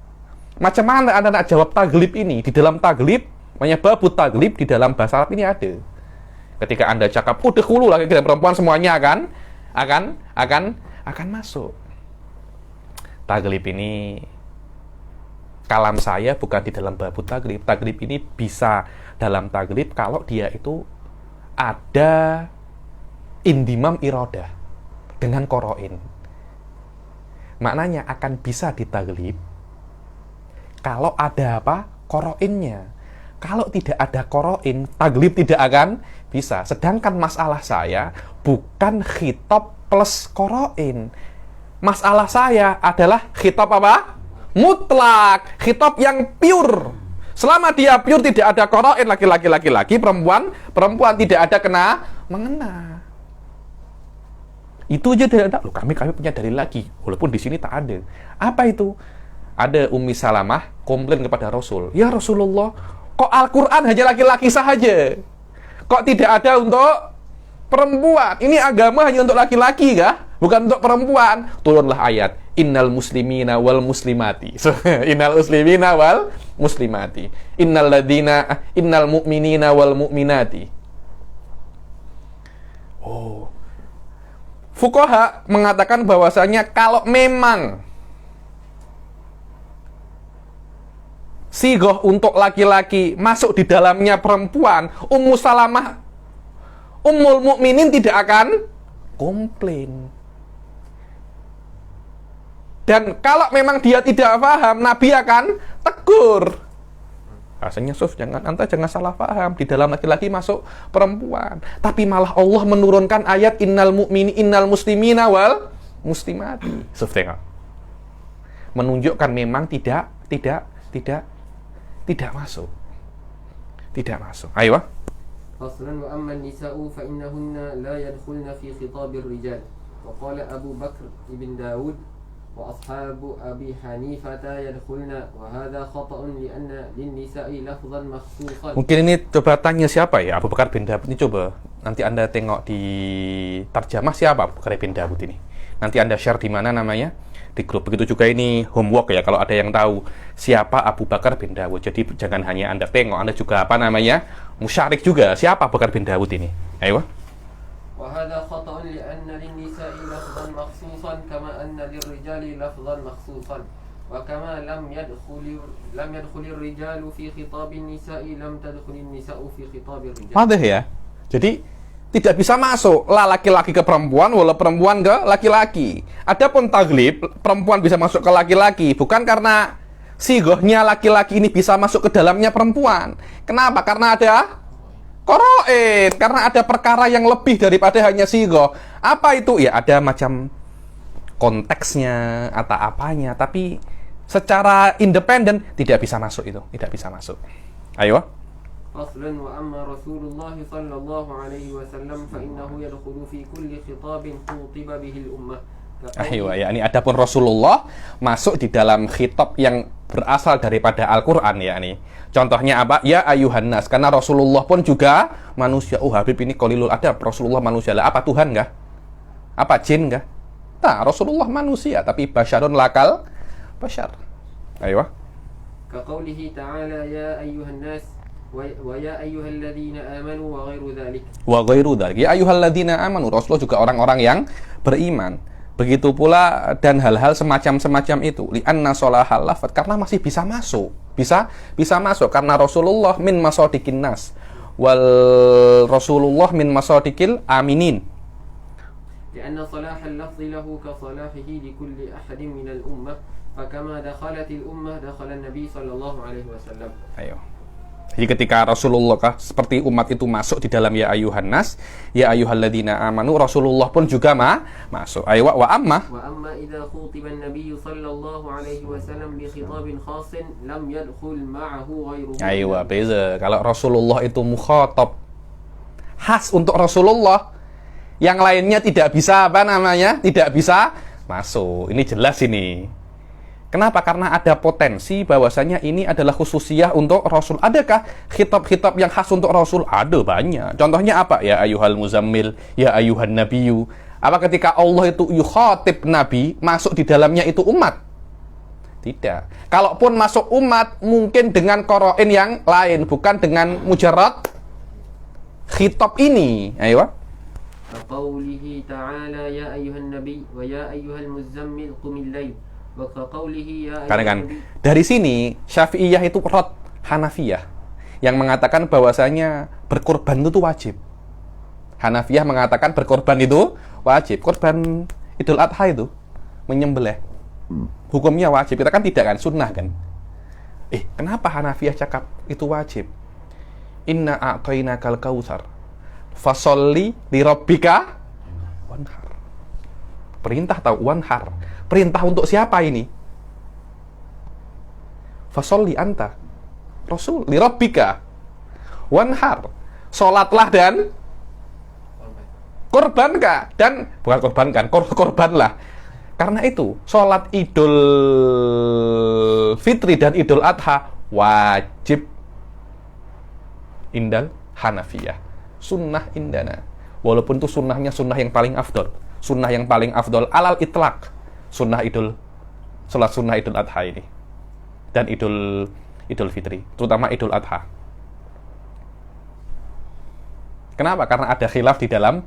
Macam mana anda nak jawab taglib ini? Di dalam taglib, namanya babut taglib, di dalam bahasa Arab ini ada. Ketika anda cakap, udkhulu, laki-laki dan perempuan semuanya akan masuk. Taglib ini, kalam saya bukan di dalam babut taglib. Taglib ini bisa dalam taglib kalau dia itu ada indimam irodah dengan koroin. Maknanya akan bisa ditaglib kalau ada apa? Koroinnya. Kalau tidak ada koroin, taglib tidak akan bisa. Sedangkan masalah saya bukan khitab plus koroin. Masalah saya adalah khitab apa? Mutlak. Khitab yang pure. Selama dia pure, tidak ada koroin, laki-laki, perempuan tidak ada mengena. Itu aja tidak ada. Loh, kami punya dalil lagi, walaupun di sini tak ada. Apa itu? Ada Ummi Salamah komplain kepada Rasul. Ya Rasulullah, kok Al-Quran hanya laki-laki sahaja? Kok tidak ada untuk perempuan? Ini agama hanya untuk laki-laki kah? Bukan untuk perempuan. Turunlah ayat. Innal muslimina wal muslimati. Innal muslimina wal muslimati. Innal mu'minina wal mu'minati. Oh. Fuqaha mengatakan bahwasanya kalau memang sighah untuk laki-laki masuk di dalamnya perempuan, Ummul Mukminin tidak akan komplain. Dan kalau memang dia tidak paham, Nabi akan tegur. Rasanya anta jangan salah paham. Di dalam laki-laki masuk perempuan. Tapi malah Allah menurunkan ayat innal mu'mini innal muslimina wal muslimati. Tengok. Menunjukkan memang tidak masuk. Tidak masuk. Ayo. Faslan wa amma an-nisa'u fa innahunna la yadkhulna fi khitabir rijal. Wa qala Abu Bakr ibn Dawud wa ashabu Abi Hanifah yadkhulna wa hadha khata'un li anna lin-nisa'i lafdhan makhsusan. Mungkin ini coba tanya siapa ya Abu Bakar bin Dawud ini, coba nanti Anda tengok di terjemah siapa Abu Bakar bin Dawud ini. Nanti Anda share di mana namanya? Di grup. Begitu juga ini homework ya, kalau ada yang tahu siapa Abu Bakar bin Dawud. Jadi jangan hanya Anda tengok, Anda juga musyarik juga siapa Abu Bakar bin Dawud ini. Ayo. وهذا خطأ لأن للنساء لفظا مخصوصا كما أن للرجال لفظا مخصوصا وكما لم يدخل الرجال في خطاب النساء لم تدخل النساء في خطاب الرجال. Wadah ya. Jadi tidak bisa masuk laki-laki ke perempuan wala perempuan ke laki-laki. Adapun taglib, perempuan bisa masuk ke laki-laki bukan karena sigohnya laki-laki ini bisa masuk ke dalamnya perempuan. Kenapa? Karena ada qarain, karena ada perkara yang lebih daripada hanya sigoh. Apa itu? Ya ada macam konteksnya atau apanya, tapi secara independen tidak bisa masuk itu, tidak bisa masuk. Ayo. Faslan wa amma Rasulullah sallallahu alaihi wasallam fa innahu yadkhulu fi kulli khitabin khutiba bihi al-ummah. Ayo, ya ini adapun Rasulullah masuk di dalam khitab yang berasal daripada Al-Qur'an ya ini. Contohnya apa? Ya ayuhan nas, karena Rasulullah pun juga manusia. Oh, Habib ini qalilul adab. Rasulullah manusia. Lah apa Tuhan enggak? Apa jin enggak? Nah, Rasulullah manusia tapi basyarun lakal basyar. Ayo. Ka qoulihi ta'ala ya ayuhan nas wa ya ayyuhalladzina amanu wa ghairu dzalik. Wa ghairu dzalik. Ya ayyuhalladzina amanu. Rasulullah juga orang-orang yang beriman. Begitu pula dan hal-hal semacam itu. Li'anna sholahal lafad, karena masih bisa masuk. Bisa masuk karena Rasulullah min masadiqin nas wal Rasulullah min masadiqil aminin. Li'anna salahal lafzi lahu ka salahihi li kulli ahadin min al-ummah, fakama dakhalatil ummah dakhala an-nabi sallallahu alaihi wasallam. Ayo. Jadi ketika Rasulullah seperti umat itu masuk di dalam ya ayuhan nas, ya ayyuhalladzina amanu, Rasulullah pun juga masuk. Ayo wa amma idza khutiba an-nabiy sallallahu alaihi wasallam bi khitabin khassin lam yadkhul ma'ahu ghairuhu. Ayo beza. Kalau Rasulullah itu mukhatab khas untuk Rasulullah, yang lainnya tidak bisa tidak bisa masuk. Ini jelas ini. Kenapa? Karena ada potensi bahwasanya ini adalah khususiyah untuk Rasul. Adakah khitab-khitab yang khas untuk Rasul? Ada banyak. Contohnya apa? Ya ayyuhal muzammil, ya ayyuhan nabiyyu. Apa ketika Allah itu yukhatib Nabi, masuk di dalamnya itu umat? Tidak. Kalaupun masuk umat, mungkin dengan qarain yang lain, bukan dengan mujarrad khitab ini. Ayo. Qaulihi ta'ala ya ayyuhan nabiy wa ya ayyuhal muzammil qumil lail. Karena kan dari sini Syafi'iyah itu rot Hanafiyah yang mengatakan bahwasanya berkorban itu wajib. Hanafiyah mengatakan berkorban itu wajib. Korban Idul Adha itu menyembelih hukumnya wajib. Kita kan tidak kan, sunnah kan. Kenapa Hanafiyah cakap itu wajib? Inna a'tainakal kautsar fasholli li rabbika wanhar. Perintah tahu wanhar. Perintah untuk siapa ini? Fasholli anta Rasul li rabbika wanhar. Salatlah dan korbankan, dan bukan korbankan, korbanlah. Karena itu salat Idul Fitri dan Idul Adha wajib indal Hanafiyah, sunnah indana. Walaupun itu sunnahnya sunnah yang paling afdol, sunnah yang paling afdol alal itlaq, salat sunnah Idul Adha ini dan Idul Fitri, terutama Idul Adha. Kenapa? Karena ada khilaf di dalam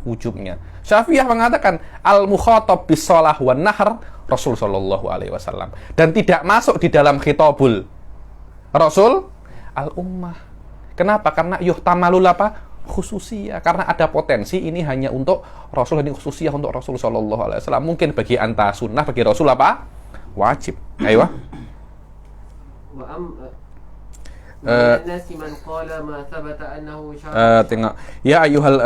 ujungnya. Syafi'iyah mengatakan al-mukhatab bis-shalah wan nahr Rasul sallallahu alaihi wasallam, dan tidak masuk di dalam khitabul Rasul al-ummah. Kenapa? Karena yuhtamalul apa? khususiyah, karena ada potensi ini hanya untuk Rasul, ini khususiyah untuk Rasul sallallahu alaihi wasallam. Mungkin bagi anta sunnah, bagi Rasul apa? Wajib. Ayo. Tengok. Ya ayyuhal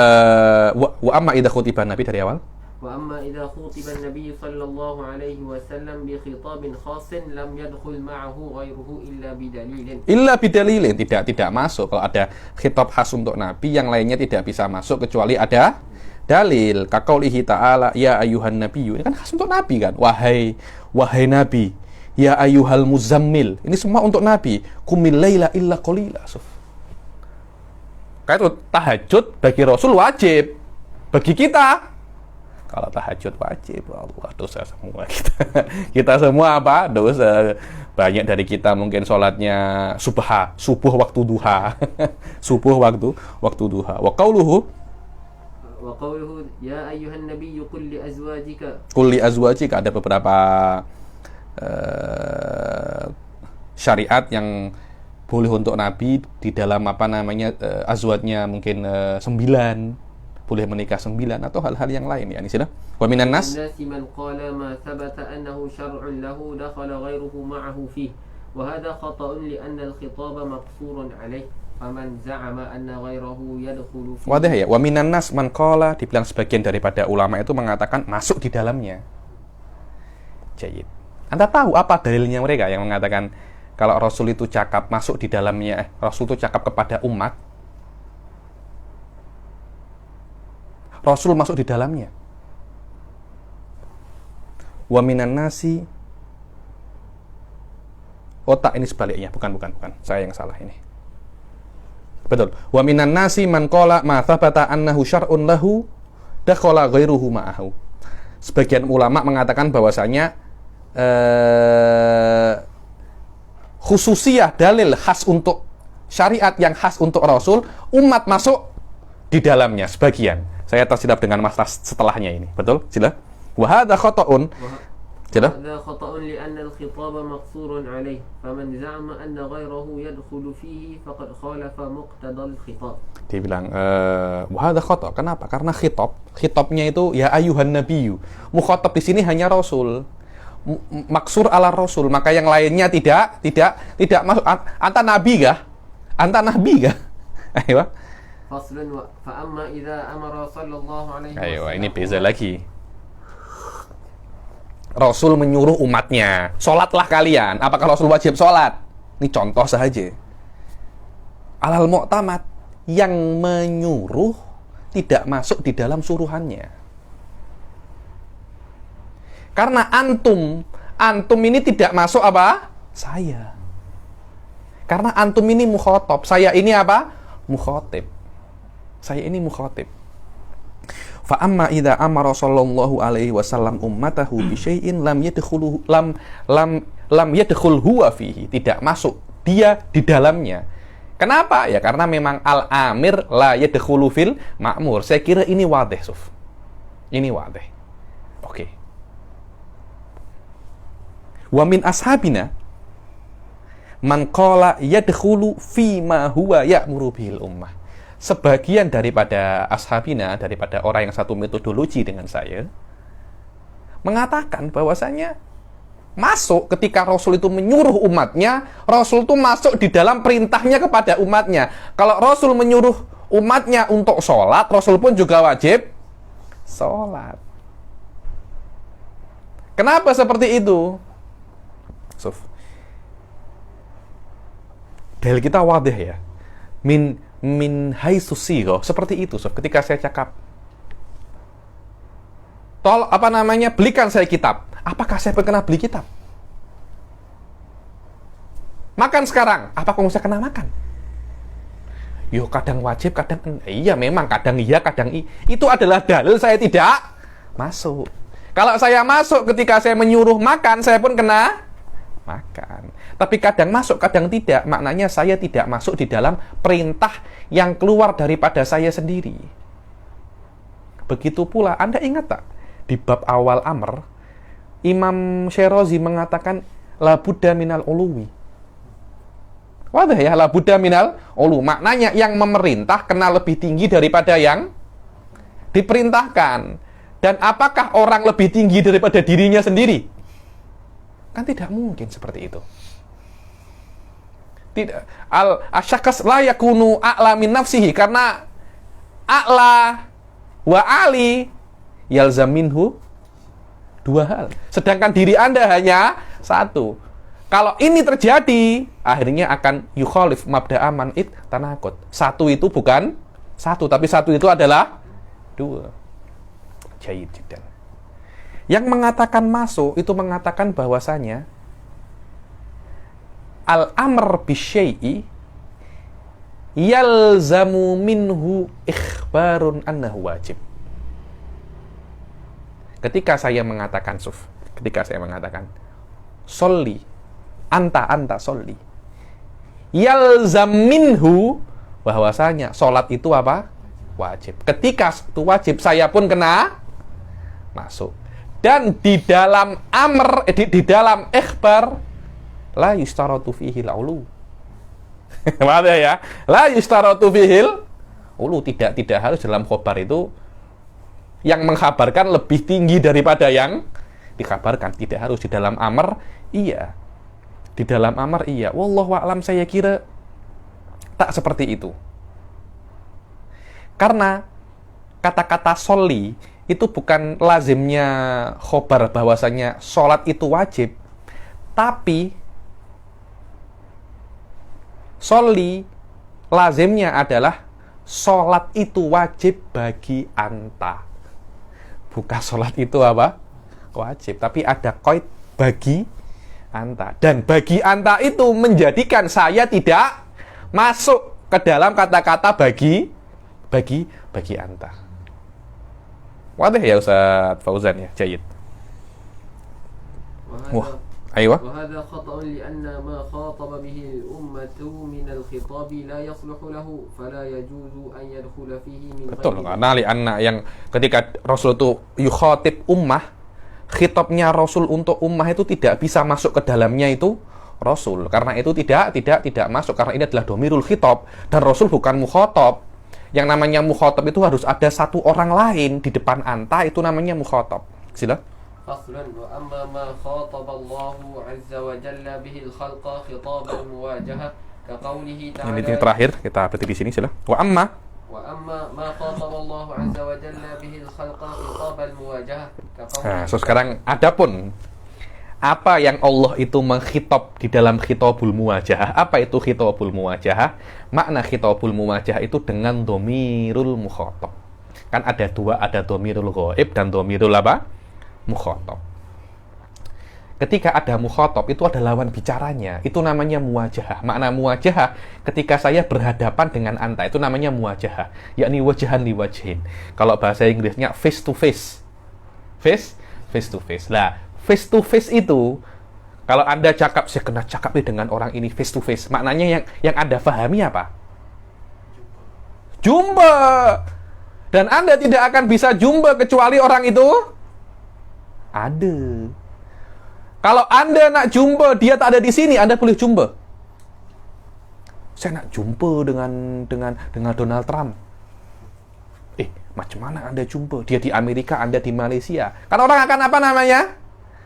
wa amma idza khutiban Nabi dari awal. وأما إذا خُطب النبي صلى الله عليه وسلم بخطاب خاص لم يدخل معه غيره إلا بدليل. Tidak masuk kalau ada khitab khas untuk Nabi, yang lainnya tidak bisa masuk kecuali ada dalil. Kaqaulihi ta'ala ya ayyuhan nabiyyu, ini kan khas untuk Nabi kan, wahai Nabi. Ya ayyuhal muzammil, ini semua untuk Nabi. Qumil laila illa qalila. Kayak itu tahajud bagi Rasul wajib, bagi kita kalau tahajud wajib, Allah, dosa semua kita semua apa? Dosa. Banyak dari kita mungkin sholatnya subuh waktu duha. Subuh waktu duha. Wa qauluhu ya ayyuhan nabiyyu qul li azwajika, ada beberapa syariat yang boleh untuk Nabi di dalam azwajnya mungkin 9, boleh menikah 9 atau hal-hal yang lain ya. Ini sudah. Wa minan nas man qala ma thabata annahu syar'un lahu dakhala ghayruhu ma'ahu fihi wa hadha khata'un li anna al-khitaba maqsurun 'alayhi faman za'ama anna ghayrahu yadkhulu fihi. Wadah ya. Wa minan nas man qala, dibilang sebagian daripada ulama itu mengatakan masuk di dalamnya. Jayid. Anda tahu apa dalilnya mereka yang mengatakan kalau Rasul itu cakap masuk di dalamnya, Rasul itu cakap kepada umat, Rasul masuk di dalamnya. Wa minan nasi, ini sebaliknya, bukan. Saya yang salah ini. Betul. Wa minan nasi man qala ma thabata annahu syar'un lahu dakhala ghairuhu ma'ahu. Sebagian ulama mengatakan bahwasanya khususiyah dalil khas untuk syariat yang khas untuk Rasul, umat masuk di dalamnya sebagian. Saya tersilap dengan masalah setelahnya ini. Betul? Sila. Wa hadza khata'un. Sila. Hadza khata'un li anna al-khitaba maqsurun 'alayhi. Faman za'ama anna ghayrahu yadkhulu fihi faqad khalafa muqtada al-khitab. Dia bilang wa hadza khata'. Kenapa? Karena khitabnya itu ya ayyuhan nabiyyu. Mukhatab di sini hanya Rasul. Maksur ala Rasul, maka yang lainnya tidak masuk. Anta nabi kah? Ayo. Faslun wa fa amma idza amara sallallahu alaihi wasallam. Ayo, ini beza lagi. Rasul menyuruh umatnya, sholatlah kalian. Apakah Rasul wajib sholat? Ini contoh saja. Alal mu'tamad, yang menyuruh tidak masuk di dalam suruhannya. Karena antum ini tidak masuk apa? Saya. Karena antum ini mukhatab, saya ini apa? Mukhatib. Saya ini mukhatib. Fa amma idza amara sallallahu alaihi wasallam ummatahu bi syai'in lam yadkhul huwa fihi, tidak masuk dia di dalamnya. Kenapa? Ya karena memang al-amir la yadkhulu fil ma'mur. Saya kira ini wadih, Suf. Ini wadih. Oke. Wa min ashabina man qala yadkhulu fi ma huwa ya'muru bihil ummah. Sebagian daripada ashabina, daripada orang yang satu metodologi dengan saya, mengatakan bahwasanya masuk ketika Rasul itu menyuruh umatnya, Rasul itu masuk di dalam perintahnya kepada umatnya. Kalau Rasul menyuruh umatnya untuk sholat, Rasul pun juga wajib sholat. Kenapa seperti itu? Dalil kita wadih ya. Min haitsu sigha, seperti itu, Sof. Ketika saya cakap, belikan saya kitab. Apakah saya pernah beli kitab? Makan sekarang, apakah saya kena makan? Yo, kadang wajib, kadang iya, memang kadang iya, kadang itu adalah dalil saya tidak masuk. Kalau saya masuk ketika saya menyuruh makan, saya pun kena makan. Tapi kadang masuk, kadang tidak. Maknanya saya tidak masuk di dalam perintah yang keluar daripada saya sendiri. Begitu pula, Anda ingat tak? Di bab awal Amr, Imam Syirazi mengatakan la budda minal uluwi. Wadah ya, la budda minal ulu. Maknanya yang memerintah kena lebih tinggi daripada yang diperintahkan. Dan apakah orang lebih tinggi daripada dirinya sendiri? Kan tidak mungkin seperti itu. Tidak. Asyakas la yakunu a'la min nafsihi, karena a'la wa ali yalzaminhu dua hal. Sedangkan diri Anda hanya satu. Kalau ini terjadi, akhirnya akan yukhalif mabda'a man'it tanakut. Satu itu bukan satu, tapi satu itu adalah dua. Jayid jiddan. Yang mengatakan masuk itu mengatakan bahwasanya al-amr bisyai'i yalzamu minhu ikhbarun annahu wajib. Ketika saya mengatakan sholli, anta sholli, yalzam minhu, bahwasanya sholat itu apa? Wajib. Ketika itu wajib, saya pun kena masuk. Dan di dalam amr, di dalam ikhbar, la yustaratu fihi al-ulu. Mana ya? La yustaratu fihi al-ulu. Tidak harus dalam khobar itu yang mengkhabarkan lebih tinggi daripada yang dikabarkan. Tidak harus di dalam amr, iya. Di dalam amr, iya. Wallahu a'lam, saya kira tak seperti itu. Karena kata-kata sholli itu bukan lazimnya khobar bahwasanya sholat itu wajib. Tapi sholli lazimnya adalah sholat itu wajib bagi anta. Bukan sholat itu apa? Wajib. Tapi ada qaid bagi anta. Dan bagi anta itu menjadikan saya tidak masuk ke dalam kata-kata bagi anta. Wadah ya Ustaz Fauzan ya, jayid. Wah, ayo. وهذا خطأ لأن ما خاطب به الأمة من الخطاب لا يصلح له فلا يجوز أن يدخل فيه من غيره. Betul, karena li'anna yang ketika Rasul itu yukhatib ummah, khitabnya Rasul untuk ummah itu tidak bisa masuk ke dalamnya itu Rasul. Karena itu tidak masuk, karena ini adalah domirul khitab dan Rasul bukan mukhatab. Yang namanya mukhatab itu harus ada satu orang lain di depan anta, itu namanya mukhatab. Sila. فصلا وأما ما خاطب الله عز وجل به الخلق خطاب المواجهة كقوله تعالى. Ini terakhir, kita berhenti di sini sila. وأما ما خاطب الله عز وجل به الخلق خطاب المواجهة كقوله. Nah, so sekarang adapun apa yang Allah itu mengkhitab di dalam khitabul muwajahah. Apa itu khitabul muwajahah? Makna khitabul muwajahah itu dengan domirul mukhatab. Kan ada dua, ada domirul ghaib dan domirul apa? Mukhatab. Ketika ada mukhatab itu ada lawan bicaranya, itu namanya muwajahah. Makna muwajahah ketika saya berhadapan dengan anta itu namanya muwajahah, yakni wajahan li wajhin. Kalau bahasa Inggrisnya face to face. Face to face. Lah, face to face itu kalau Anda cakap, saya kena cakap dengan orang ini face to face. Maknanya yang Anda pahami apa? Jumpa. Dan Anda tidak akan bisa jumpa kecuali orang itu ada. Kalau Anda nak jumpa, dia tak ada di sini, Anda boleh jumpa. Saya nak jumpa dengan Donald Trump. Macam mana Anda jumpa? Dia di Amerika, Anda di Malaysia. Kan orang akan apa namanya?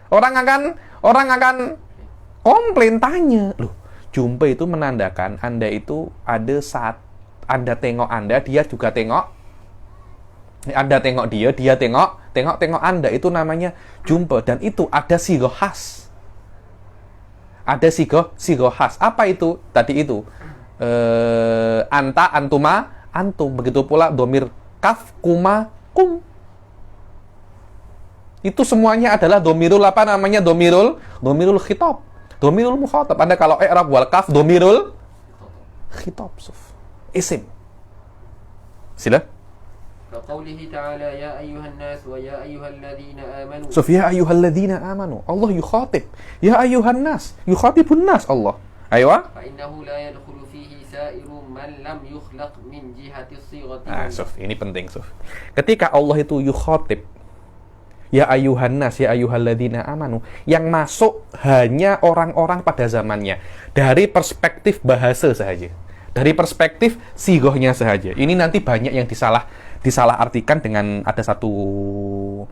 Orang akan komplain, tanya. Loh, jumpa itu menandakan Anda itu ada saat Anda tengok Anda, dia juga tengok. Anda tengok dia tengok Anda, itu namanya jumpa. Dan itu ada sigoh khas. Ada sigoh khas. Apa itu? Tadi itu anta, antuma, antum. Begitu pula domir kaf, kuma, kum. Itu semuanya adalah domirul apa namanya? Domirul khitab. Domirul mukhatab. Anda kalau i'rab wal kaf domirul khitab. Isim. Sila. Qaulihi ta'ala ya ayyuhan nas wa ya ayyuhalladzina amanu. Ya ayyuhalladzina amanu. Allah yukhatib. Ya ayyuhan nas. Yukhatibun nas Allah. Aywa. Fa innahu la yadkhulu fihi sa'iru man lam yukhlaq min jihati as-sighati. Ini penting, Ketika Allah itu yukhatib. Ya ayuhan nas, ya ayyuhalladzina amanu. Yang masuk hanya orang-orang pada zamannya. Dari perspektif bahasa saja. Dari perspektif sigohnya saja. Ini nanti banyak yang disalah artikan dengan ada satu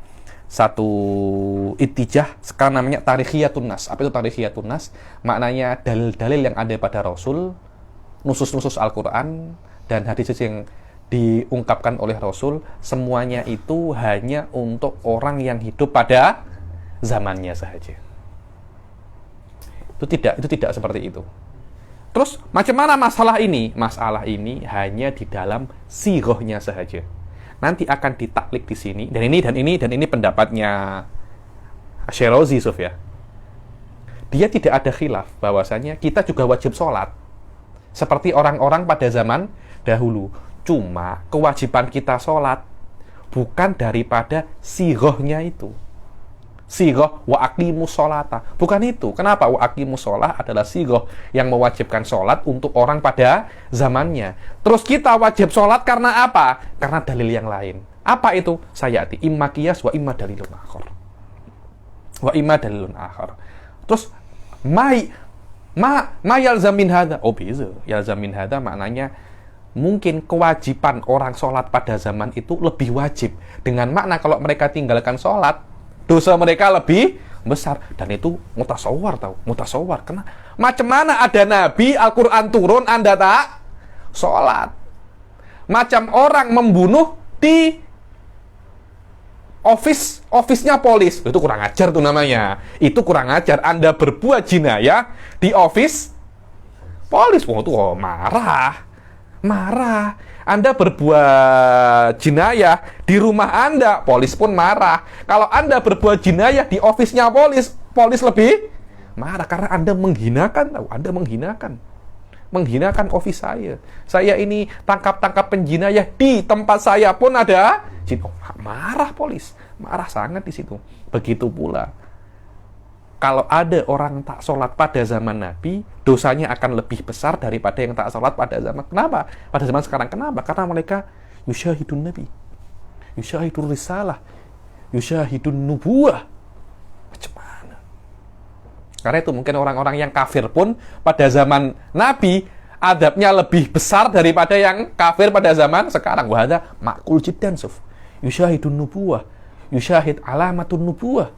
ittijah sekarang namanya tarikhiyatun nas. Apa itu tarikhiyatun nas? Maknanya dalil-dalil yang ada pada Rasul, nusus-nusus Al-Quran, dan hadis yang diungkapkan oleh Rasul, semuanya itu hanya untuk orang yang hidup pada zamannya saja. Itu tidak seperti itu. Terus macam mana masalah ini? Masalah ini hanya di dalam sighahnya saja. Nanti akan ditaklik di sini, dan ini pendapatnya Syirazi Suf ya. Dia tidak ada khilaf bahwasanya kita juga wajib sholat seperti orang-orang pada zaman dahulu. Cuma kewajiban kita sholat bukan daripada sighahnya itu. Sighah wa aqimus sholata. Bukan itu. Kenapa? Wa aqimus sholah adalah sighah yang mewajibkan sholat untuk orang pada zamannya. Terus kita wajib sholat karena apa? Karena dalil yang lain. Apa itu? Sayati imma qiyas wa imma dalilun akhar. Wa imma dalilun akhar. Terus ma yalzamin hadza. Oh, bisa. Yalzamin hadza maknanya mungkin kewajiban orang sholat pada zaman itu lebih wajib. Dengan makna kalau mereka tinggalkan sholat, dosa mereka lebih besar. Dan itu mutasawwar tahu. Mutasawwar. Karena macam mana ada Nabi, Al-Quran turun, Anda tak sholat. Macam orang membunuh di office-nya polis. Itu kurang ajar tuh namanya. Itu kurang ajar. Anda berbuat jinayah di office polis. Oh, itu marah. Anda berbuat jinayah di rumah Anda, polis pun marah. Kalau Anda berbuat jinayah di office-nya polis lebih marah karena Anda menghinakan, Anda menghinakan office saya. Saya ini tangkap penjinayah di tempat saya pun ada jin. Oh, marah polis, marah sangat di situ. Begitu pula kalau ada orang tak sholat pada zaman Nabi, dosanya akan lebih besar daripada yang tak sholat pada zaman. Kenapa? Pada zaman sekarang. Kenapa? Karena mereka yusyahidun Nabi, yusyahidun risalah, yusyahidun nubuwah. Macam mana? Karena itu mungkin orang-orang yang kafir pun pada zaman Nabi, adabnya lebih besar daripada yang kafir pada zaman sekarang. Wahada makul jiddan suf. Yusyahidun nubuwah, yusyahid alamatun nubuwah.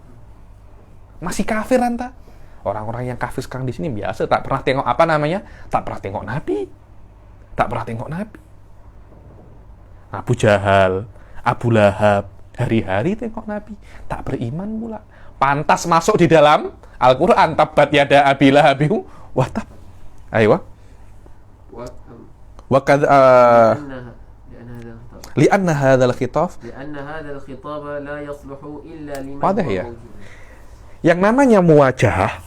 Masih kafir Anda. Orang-orang yang kafir sekarang di sini biasa tak pernah tengok apa namanya? Tak pernah tengok Nabi. Tak pernah tengok Nabi. Abu Jahal, Abu Lahab, hari-hari tengok Nabi. Tak beriman pula. Pantas masuk di dalam Al-Quran. Tabbat yada Abi Lahabin wa tab. Ayo. Wa kad li'anna hadzal khitab la yasluhu illa liman yang namanya muwajahah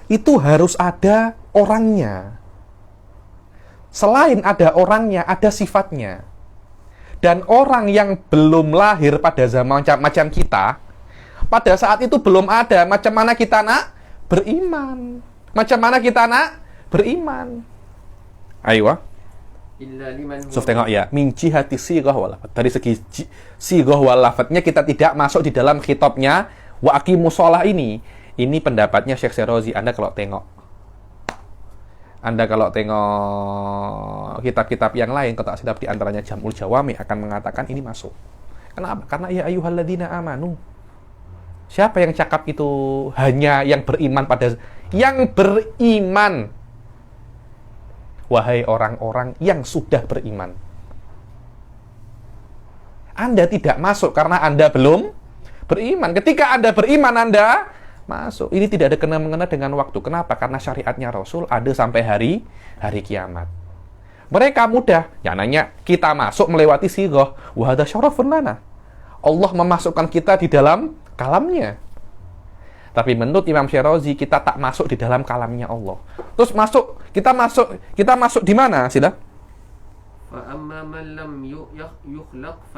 itu harus ada orangnya. Selain ada orangnya, ada sifatnya. Dan orang yang belum lahir pada zaman macam kita, pada saat itu belum ada. Macam mana kita nak beriman? Macam mana kita nak beriman? Ayo. So, tengok ya, min jihati sighah wal lafadz. Dari segi sighah wal lafadznya kita tidak masuk di dalam khitabnya wa aqimus shalah ini. Ini pendapatnya Syekh Syirazi. Anda kalau tengok kitab-kitab yang lain, kotak kitab di antaranya Jam'ul Jawami akan mengatakan ini masuk. Kenapa? Karena ya ayyuhalladzina amanu. Siapa yang cakap itu hanya yang beriman wahai orang-orang yang sudah beriman. Anda tidak masuk karena Anda belum beriman. Ketika Anda beriman, Anda masuk. Ini tidak ada kena-mengena dengan waktu. Kenapa? Karena syariatnya Rasul ada sampai hari kiamat. Mereka mudah. Ya nanya, kita masuk melewati sighah. Wa hadza syarafun lana. Allah memasukkan kita di dalam kalamnya. Tapi menurut Imam Syirazi, kita tak masuk di dalam kalamnya Allah. Terus kita masuk di mana? Sila.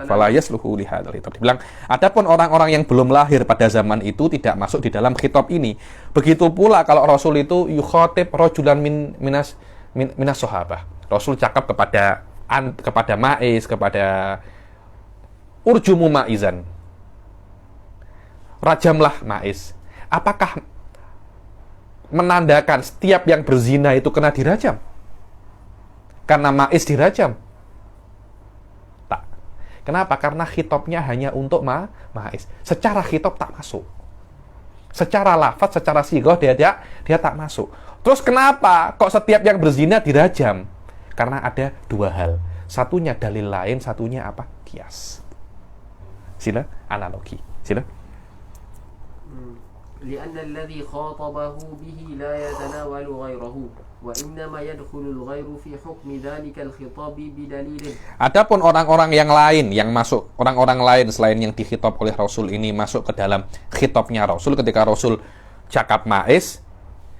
Fala yasluhu li hadzal khitab. Dibilang, adapun orang-orang yang belum lahir pada zaman itu tidak masuk di dalam khitab ini. Begitu pula kalau Rasul itu yukhatib rajulan minas sahabah. Rasul cakap kepada Ma'iz, kepada Urjumu Ma'izan. rajamlah Ma'is. Apakah menandakan setiap yang berzina itu kena dirajam? Karena Ma'is dirajam? Tak. Kenapa? Karena khitobnya hanya untuk Ma'is. Secara khitob tak masuk. Secara lafaz, secara sigoh dia tak masuk. Terus kenapa kok setiap yang berzina dirajam? Karena ada dua hal. Satunya dalil lain, satunya apa? Kias. Sila, analogi. Sila. لأن الذي خاطبه به لا يتناول غيره وإنما يدخل الغير في حكم ذلك الخطاب بدليل. Adapun orang-orang yang lain yang masuk, orang-orang lain selain yang dikhitab oleh Rasul ini masuk ke dalam khitabnya Rasul ketika Rasul cakap Ma'is,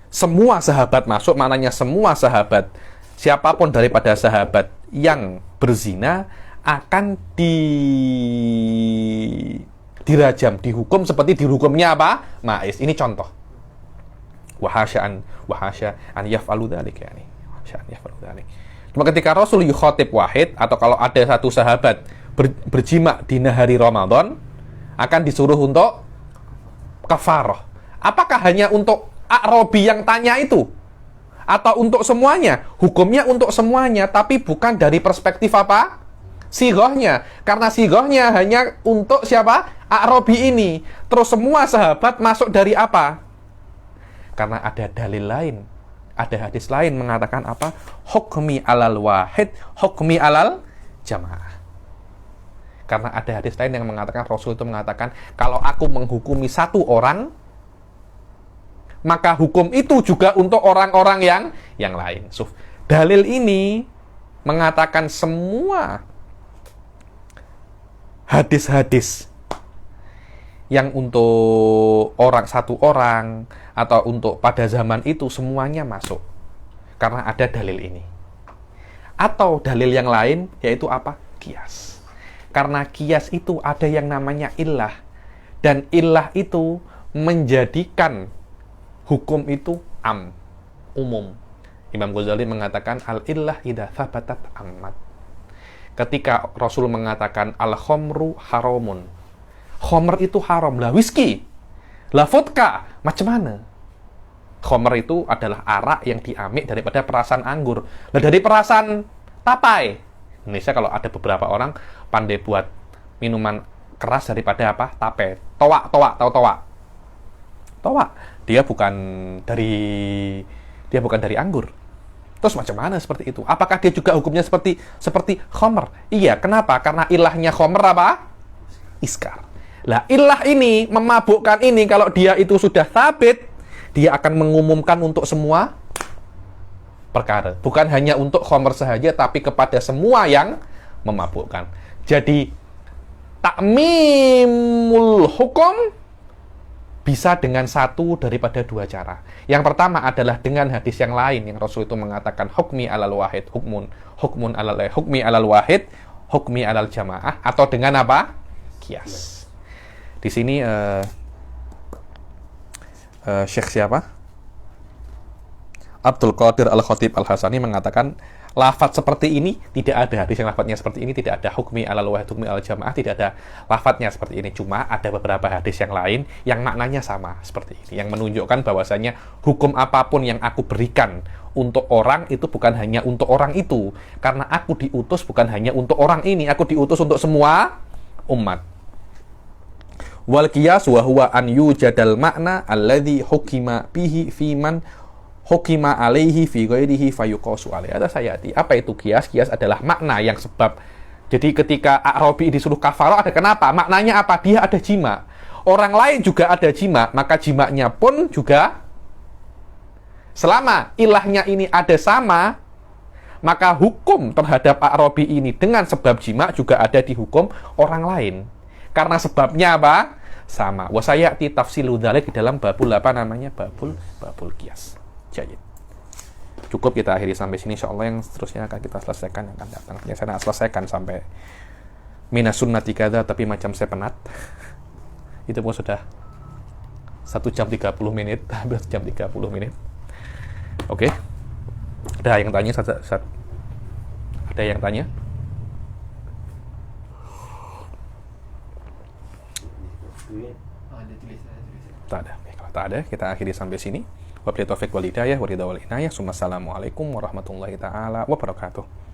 semua sahabat masuk, maknanya semua sahabat, siapapun daripada sahabat yang berzina akan dirajam, dihukum seperti dihukumnya apa? Ma'is. Ini contoh. Wahasya an yaf'alu dzalik yani. Wahasya an yaf'alu dzalik. Cuma ketika Rasul yukhatib wahid, atau kalau ada satu sahabat berjima di hari Ramadan, akan disuruh untuk kafarah. Apakah hanya untuk A'rabi yang tanya itu? Atau untuk semuanya? Hukumnya untuk semuanya, tapi bukan dari perspektif apa? Sigohnya. Karena sigohnya hanya untuk siapa? A'rabi ini. Terus semua sahabat masuk dari apa? Karena ada dalil lain. Ada hadis lain mengatakan apa? Hukmi alal wahid, hukmi alal jamaah. Karena ada hadis lain yang mengatakan, Rasul itu mengatakan, kalau aku menghukumi satu orang, maka hukum itu juga untuk orang-orang yang lain. So, dalil ini mengatakan semua hadis-hadis yang untuk satu orang atau untuk pada zaman itu semuanya masuk karena ada dalil ini. Atau dalil yang lain yaitu apa? Qiyas. Karena qiyas itu ada yang namanya illah, dan illah itu menjadikan hukum itu umum. Imam Ghazali mengatakan al-illah idza thabatat ammat. Ketika Rasul mengatakan al-khamru haramun, khamr itu haram. Lah whisky, lah vodka, macam mana? Khamr itu adalah arak yang diambil daripada perasan anggur. Lah dari perasan tapai. Indonesia kalau ada beberapa orang pandai buat minuman keras daripada apa? Tape. Toa, tahu toa? Toa. Dia bukan dari anggur. Terus macam mana seperti itu? Apakah dia juga hukumnya seperti khamr? Iya, kenapa? Karena ilahnya khamr apa? Iskar. Lah, ilah ini, memabukkan ini, kalau dia itu sudah sabit, dia akan mengumumkan untuk semua perkara. Bukan hanya untuk khamr sahaja, tapi kepada semua yang memabukkan. Jadi, takmimul hukum bisa dengan satu daripada dua cara. Yang pertama adalah dengan hadis yang lain yang Rasul itu mengatakan hukmi alal wahid, hukmi alal wahid, hukmi alal jamaah, atau dengan apa? Qiyas. Di sini Syekh siapa? Abdul Qadir Al-Khatib Al-Hasani mengatakan lafaz seperti ini tidak ada, hadis yang lafaznya seperti ini tidak ada, hukmi alal wahid, hukmi alal jamaah tidak ada lafaznya seperti ini. Cuma ada beberapa hadis yang lain yang maknanya sama seperti ini, yang menunjukkan bahwasanya hukum apapun yang aku berikan untuk orang itu bukan hanya untuk orang itu, karena aku diutus bukan hanya untuk orang ini, aku diutus untuk semua umat. Wal qiyas wa huwa an yujadal makna alladhi hukima bihi fi man hukima alaihi fi ghairihi fayuqasu alaihi. Ada sayati. Apa itu qiyas? Qiyas adalah makna yang sebab. Jadi ketika A'rabi disuruh kafarah ada kenapa? Maknanya apa? Dia ada jima. Orang lain juga ada jima, maka jimaknya pun juga selama ilahnya ini ada sama, maka hukum terhadap A'rabi ini dengan sebab jima juga ada di hukum orang lain. Karena sebabnya apa? Sama. Wa sayati tafsilu dzalik di dalam babul apa namanya? Babul qiyas. Jadi cukup kita akhiri sampai sini, insyaallah yang seterusnya akan kita selesaikan yang akan datang. Ya saya nak selesaikan sampai minas sunnati kadza, tapi macam saya penat. Itu pun sudah 1 jam 30 menit, hampir 1 jam 30 menit. Oke. Ada yang tanya? Ada yang tanya? Ada ada tulisannya. Tak ada. Oke, kalau tak ada, kita akhiri sampai sini. Wabillahi taufiq wal hidayah, wa ridha wal inayah. Assalamualaikum warahmatullahi taala wabarakatuh.